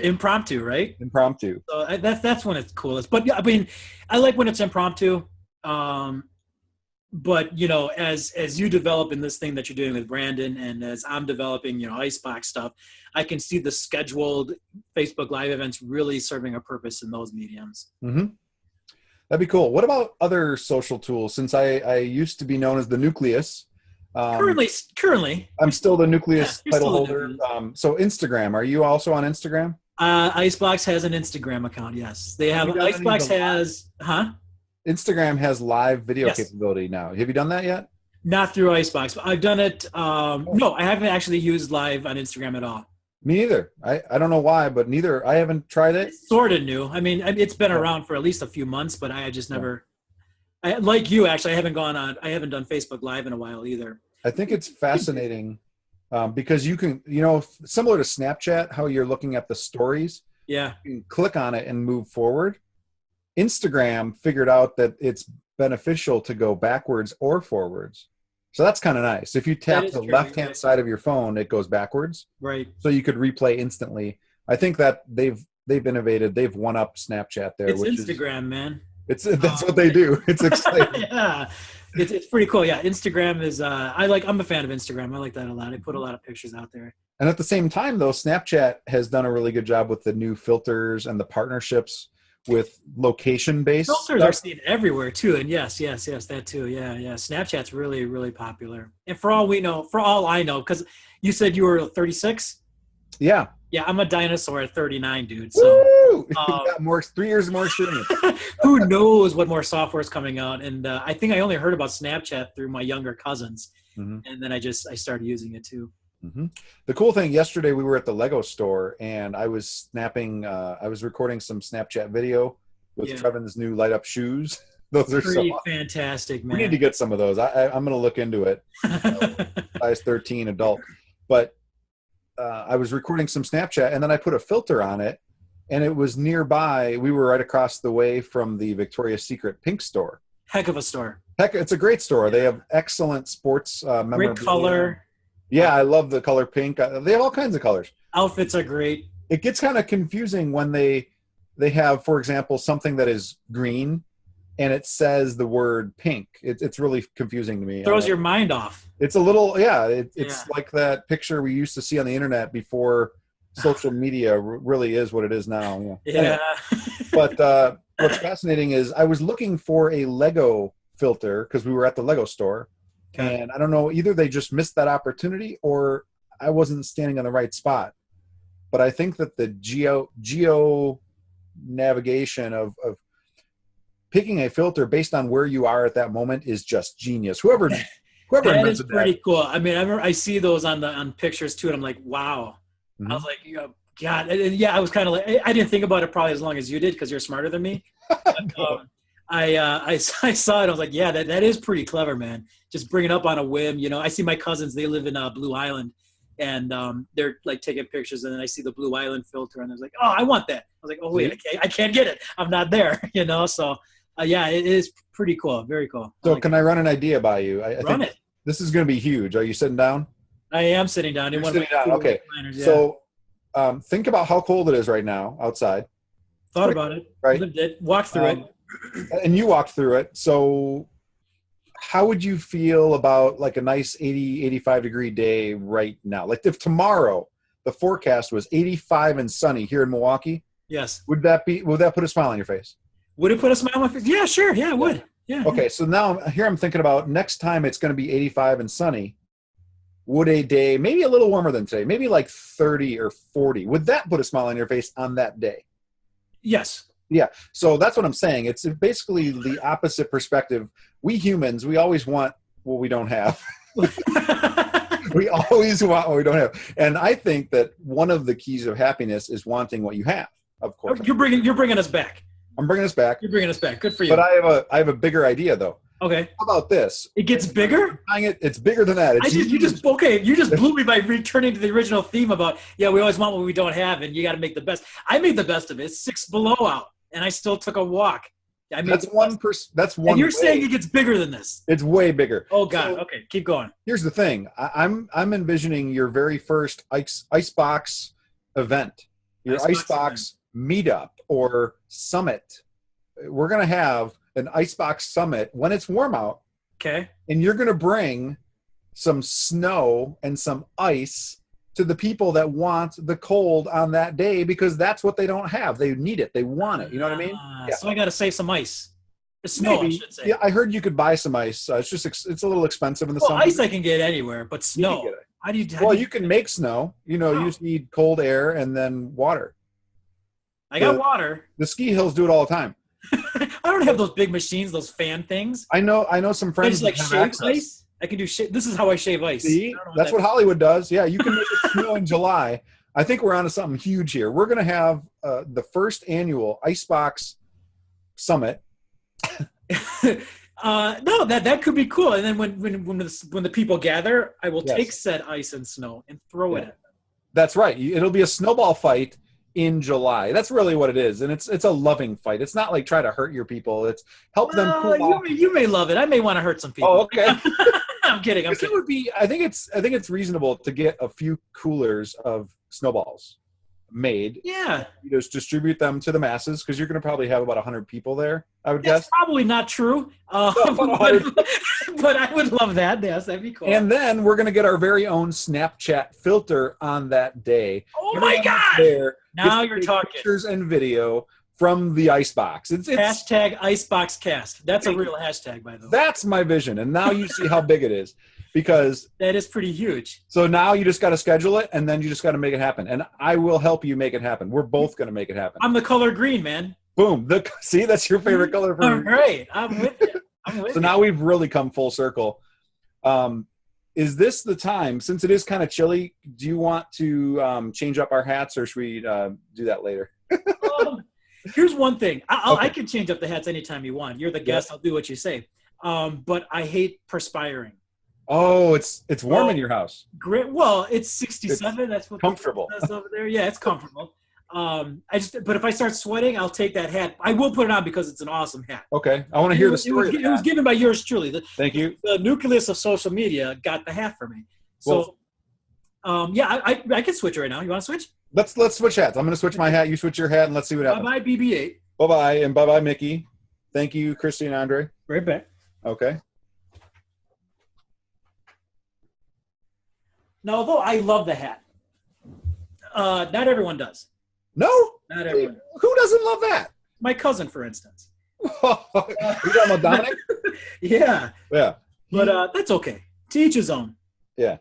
Impromptu, right? Impromptu. So that's when it's coolest. But yeah, I mean, I like when it's impromptu. But as you develop in this thing that you're doing with Brandon, and as I'm developing, IceBox stuff, I can see the scheduled Facebook Live events really serving a purpose in those mediums. Mm-hmm. That'd be cool. What about other social tools? Since I used to be known as the Nucleus. Currently. I'm still the Nucleus title holder. So Instagram, are you also on Instagram? IceBox has an Instagram account, yes. They have IceBox has, Instagram has live video capability now. Have you done that yet? Not through IceBox. I've done it. No, I haven't actually used live on Instagram at all. Me either. I don't know why, but neither. I haven't tried it. It's sort of new. I mean, it's been around for at least a few months, but I just never. Like you, actually, I haven't done Facebook Live in a while either. I think it's fascinating because you can, similar to Snapchat, how you're looking at the stories. Yeah. You can click on it and move forward. Instagram figured out that it's beneficial to go backwards or forwards. So that's kind of nice. If you tap the left-hand side of your phone, it goes backwards. Right. So you could replay instantly. I think that they've innovated. They've one up Snapchat there. It's Instagram, man. That's what they do. It's exciting. Yeah. It's pretty cool. Yeah. Instagram is I'm a fan of Instagram. I like that a lot. I put a lot of pictures out there. And at the same time though, Snapchat has done a really good job with the new filters and the partnerships with location-based filters stuff. are seen everywhere too, and yes, that too. Yeah. Snapchat's really, really popular. And for all I know, because you said you were 36. Yeah, I'm a dinosaur at 39, dude. So Um, Got 3 years more experience. who knows what more software is coming out? And I think I only heard about Snapchat through my younger cousins, and then I started using it too. The cool thing, yesterday we were at the Lego store and I was snapping. I was recording some Snapchat video with Trevin's new light up shoes. Those are pretty fantastic, man. We need to get some of those. I'm going to look into it. Size 13 adult, but I was recording some Snapchat and then I put a filter on it, and it was nearby. We were right across the way from the Victoria's Secret pink store. Heck of a store. Heck, it's a great store. They have excellent sports memorabilia. Great color. Yeah, I love the color pink. They have all kinds of colors. Outfits are great. It gets kind of confusing when they have, for example, something that is green and it says the word pink. It's really confusing to me. Throws your mind off. It's a little, it's like that picture we used to see on the internet before social media really is what it is now. Yeah. Anyway, but what's fascinating is I was looking for a Lego filter because we were at the Lego store. Okay. And I don't know, either they just missed that opportunity or I wasn't standing on the right spot. But I think that the geo navigation of picking a filter based on where you are at that moment is just genius. Whoever that invented is pretty cool. I mean, I see those on pictures too, and I'm like, wow. I was like, God, and I was kind of like, I didn't think about it probably as long as you did because you're smarter than me. But, I saw it. I was like, yeah, that is pretty clever, man. Just bring it up on a whim. I see my cousins. They live in Blue Island, and they're like taking pictures. And then I see the Blue Island filter, and I was like, oh, I want that. I was like, oh wait, I can't get it. I'm not there. So it is pretty cool. Very cool. So can I run an idea by you? I run think it. This is going to be huge. Are you sitting down? I am sitting down. You're sitting down. Okay. So think about how cold it is right now outside. Thought about it. Right. Lived it. Walked through it. And you walked through it. So how would you feel about like a nice 80, 85 degree day right now? Like if tomorrow the forecast was 85 and sunny here in Milwaukee. Yes. Would that put a smile on your face? Would it put a smile on my face? Yeah, sure. Yeah, it would. Yeah. Okay. So now here I'm thinking about next time it's going to be 85 and sunny. Would a day, maybe a little warmer than today, maybe like 30 or 40, would that put a smile on your face on that day? Yes. Yeah. So that's what I'm saying. It's basically the opposite perspective. We humans, we always want what we don't have. We always want what we don't have. And I think that one of the keys of happiness is wanting what you have, of course. You're bringing us back. I'm bringing us back. You're bringing us back. Good for you. But I have a bigger idea, though. Okay. How about this? It gets bigger? It's bigger than that. You just blew me by returning to the original theme about, we always want what we don't have, and you got to make the best. I made the best of it. It's 6 below out, and I still took a walk. That's one. And you're saying it gets bigger than this? It's way bigger. Oh God. Okay, keep going. Here's the thing. I'm envisioning your very first IceBox event, your IceBox meetup or summit. We're gonna have an IceBox summit when it's warm out. Okay. And you're gonna bring some snow and some ice to the people that want the cold on that day because that's what they don't have. They need it. They want it. You know what I mean? Yeah. So I got to save some ice. Snow, maybe. I should say. Yeah, I heard you could buy some ice. It's a little expensive in the summer. Ice I can get anywhere, but snow. You can make snow. You just need cold air and then water. I got water. The ski hills do it all the time. I don't have those big machines, those fan things. I know some friends that have shave ice. I can do shit. This is how I shave ice. See, that's what Hollywood does. Yeah, you can make it snow in July. I think we're onto something huge here. We're going to have the first annual IceBox Summit. No, that could be cool. And then when the people gather, I will take said ice and snow and throw it at them. That's right. It'll be a snowball fight in July. That's really what it is, and it's a loving fight. It's not like try to hurt your people. It's help them cool off. You may love it. I may want to hurt some people. Oh, okay. I'm kidding. It would be. I think it's reasonable to get a few coolers of snowballs made. Yeah. You just distribute them to the masses because you're going to probably have about 100 people there. I would guess. That's probably not true. But I would love that. Yes, that'd be cool. And then we're going to get our very own Snapchat filter on that day. Oh my God! Now you're talking. Pictures and video from the IceBox. It's hashtag IceBoxCast. That's a real hashtag, by the way. That's my vision. And now you see how big it is. because that is pretty huge. So now you just got to schedule it, and then you just got to make it happen. And I will help you make it happen. We're both going to make it happen. I'm the color green, man. Boom. See, that's your favorite color. All right. I'm with you. So now we've really come full circle. Is this the time, since it is kind of chilly, do you want to change up our hats, or should we do that later? Here's one thing. Okay. I can change up the hats anytime you want. You're the guest. I'll do what you say. But I hate perspiring. Oh, it's warm in your house. Great. Well, it's 67. That's what comfortable. That's over there. Yeah, it's comfortable. But if I start sweating, I'll take that hat. I will put it on because it's an awesome hat. Okay. I want to hear the story. It was given by yours truly. Thank you. The nucleus of social media got the hat for me. So, I can switch right now. You want to switch? Let's switch hats. I'm going to switch my hat. You switch your hat, and let's see what happens. Bye-bye, BB-8. Bye-bye, and bye-bye, Mickey. Thank you, Christy and Andre. Right back. Okay. Now, although I love the hat, not everyone does. No? Not everyone. Who doesn't love that? My cousin, for instance. You talking about Dominic? Yeah. Yeah. But that's okay. To each his own. Yeah.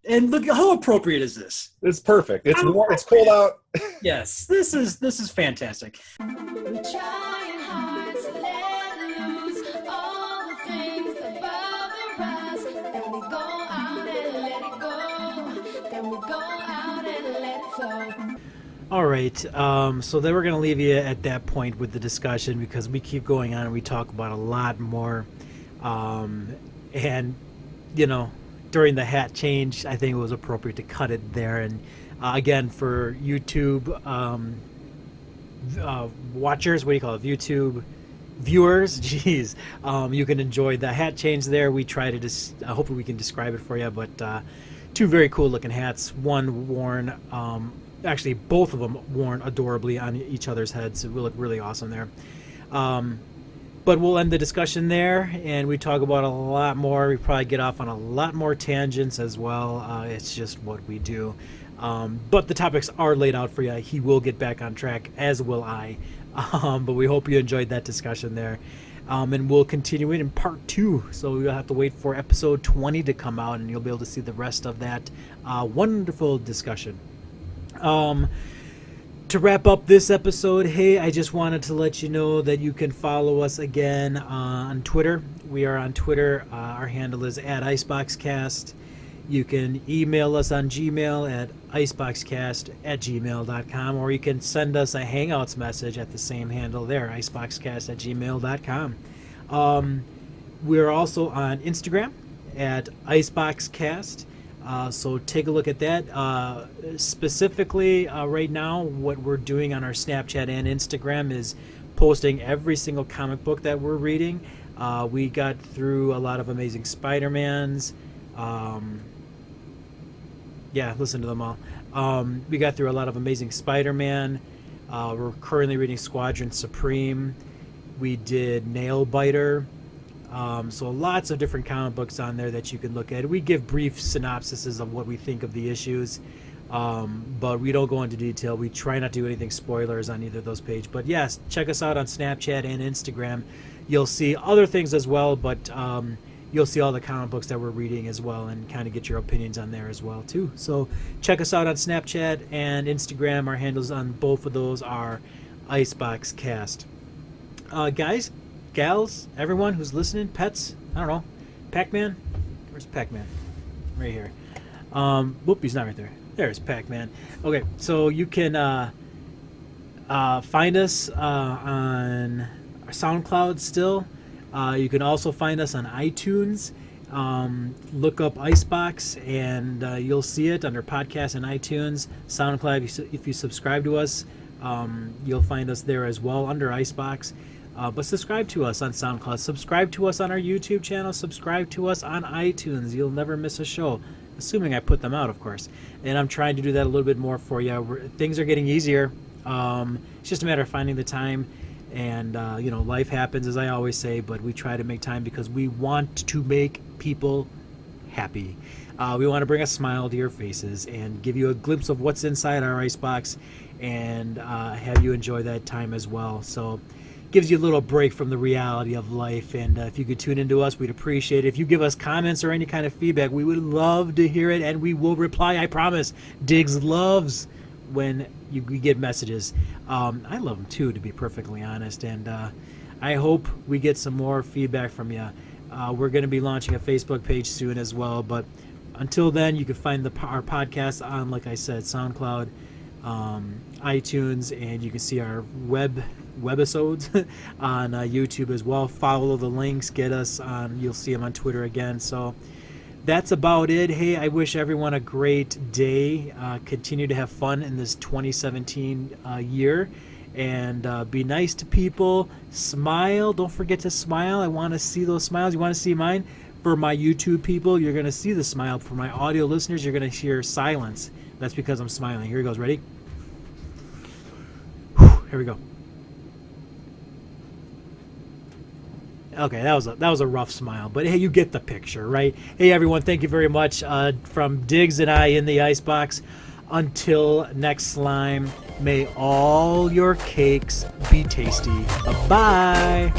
And look, how appropriate is this? It's perfect. It's warm. It's cold out. Yes, this is fantastic. We're trying hard to let loose all the things that bother us. Then we go out and let it go. Then we go out and let it flow. All right, so then we're going to leave you at that point with the discussion because we keep going on and we talk about a lot more. And, you know, during the hat change, I think it was appropriate to cut it there. And again, for YouTube watchers, what do you call it? YouTube viewers, geez, you can enjoy the hat change there. We try to hopefully we can describe it for you, but two very cool looking hats. One worn, actually both of them worn adorably on each other's heads. It will look really awesome there. But we'll end the discussion there, and we talk about a lot more. We probably get off on a lot more tangents as well. It's just what we do. But the topics are laid out for you. He will get back on track, as will I. But we hope you enjoyed that discussion there. And we'll continue it in part 2. So you'll have to wait for episode 20 to come out, and you'll be able to see the rest of that wonderful discussion. To wrap up this episode, hey, I just wanted to let you know that you can follow us again on Twitter. We are on Twitter. Our handle is @IceBoxCast. You can email us on Gmail at iceboxcast@gmail.com, or you can send us a Hangouts message at the same handle there, iceboxcast@gmail.com. We're also on Instagram at IceBoxCast. So take a look at that. Specifically, right now, what we're doing on our Snapchat and Instagram is posting every single comic book that we're reading. We got through a lot of Amazing Spider-Mans. Listen to them all. We got through a lot of Amazing Spider-Man. We're currently reading Squadron Supreme. We did Nail Biter. So lots of different comic books on there that you can look at. We give brief synopsises of what we think of the issues, but we don't go into detail. We try not to do anything spoilers on either of those pages. But yes, check us out on Snapchat and Instagram. You'll see other things as well, but you'll see all the comic books that we're reading as well and kind of get your opinions on there as well too. So check us out on Snapchat and Instagram. Our handles on both of those are IceBoxCast. Guys, gals, everyone who's listening, pets, I don't know, Pac-Man, where's Pac-Man? Right here. Whoop, he's not right there. There's Pac-Man. Okay, so you can find us on SoundCloud still. You can also find us on iTunes. Look up IceBox and you'll see it under podcast and iTunes. SoundCloud, if you subscribe to us, you'll find us there as well under IceBox. But subscribe to us on SoundCloud. Subscribe to us on our YouTube channel. Subscribe to us on iTunes. You'll never miss a show, assuming I put them out, of course. And I'm trying to do that a little bit more for you. Things are getting easier. It's just a matter of finding the time. And, life happens, as I always say, but we try to make time because we want to make people happy. We want to bring a smile to your faces and give you a glimpse of what's inside our icebox and have you enjoy that time as well. So gives you a little break from the reality of life. And if you could tune into us, we'd appreciate it. If you give us comments or any kind of feedback, we would love to hear it, and we will reply, I promise. Diggs loves when you get messages. I love them too, to be perfectly honest, and I hope we get some more feedback from you. We're going to be launching a Facebook page soon as well, but until then, you can find our podcast on, like I said, SoundCloud, iTunes, and you can see our webisodes on YouTube as well. Follow the links, get us on, you'll see them on Twitter again. So that's about it. Hey, I wish everyone a great day. Continue to have fun in this 2017 year, and be nice to people. Smile. Don't forget to smile. I want to see those smiles. You want to see mine? For my YouTube people, you're going to see the smile. For my audio listeners, you're going to hear silence. That's because I'm smiling. Here he goes. Ready? Here we go. Okay, that was a rough smile, but hey, you get the picture, right? Hey, everyone, thank you very much from Diggs and I in the Icebox. Until next slime, may all your cakes be tasty. Bye-bye.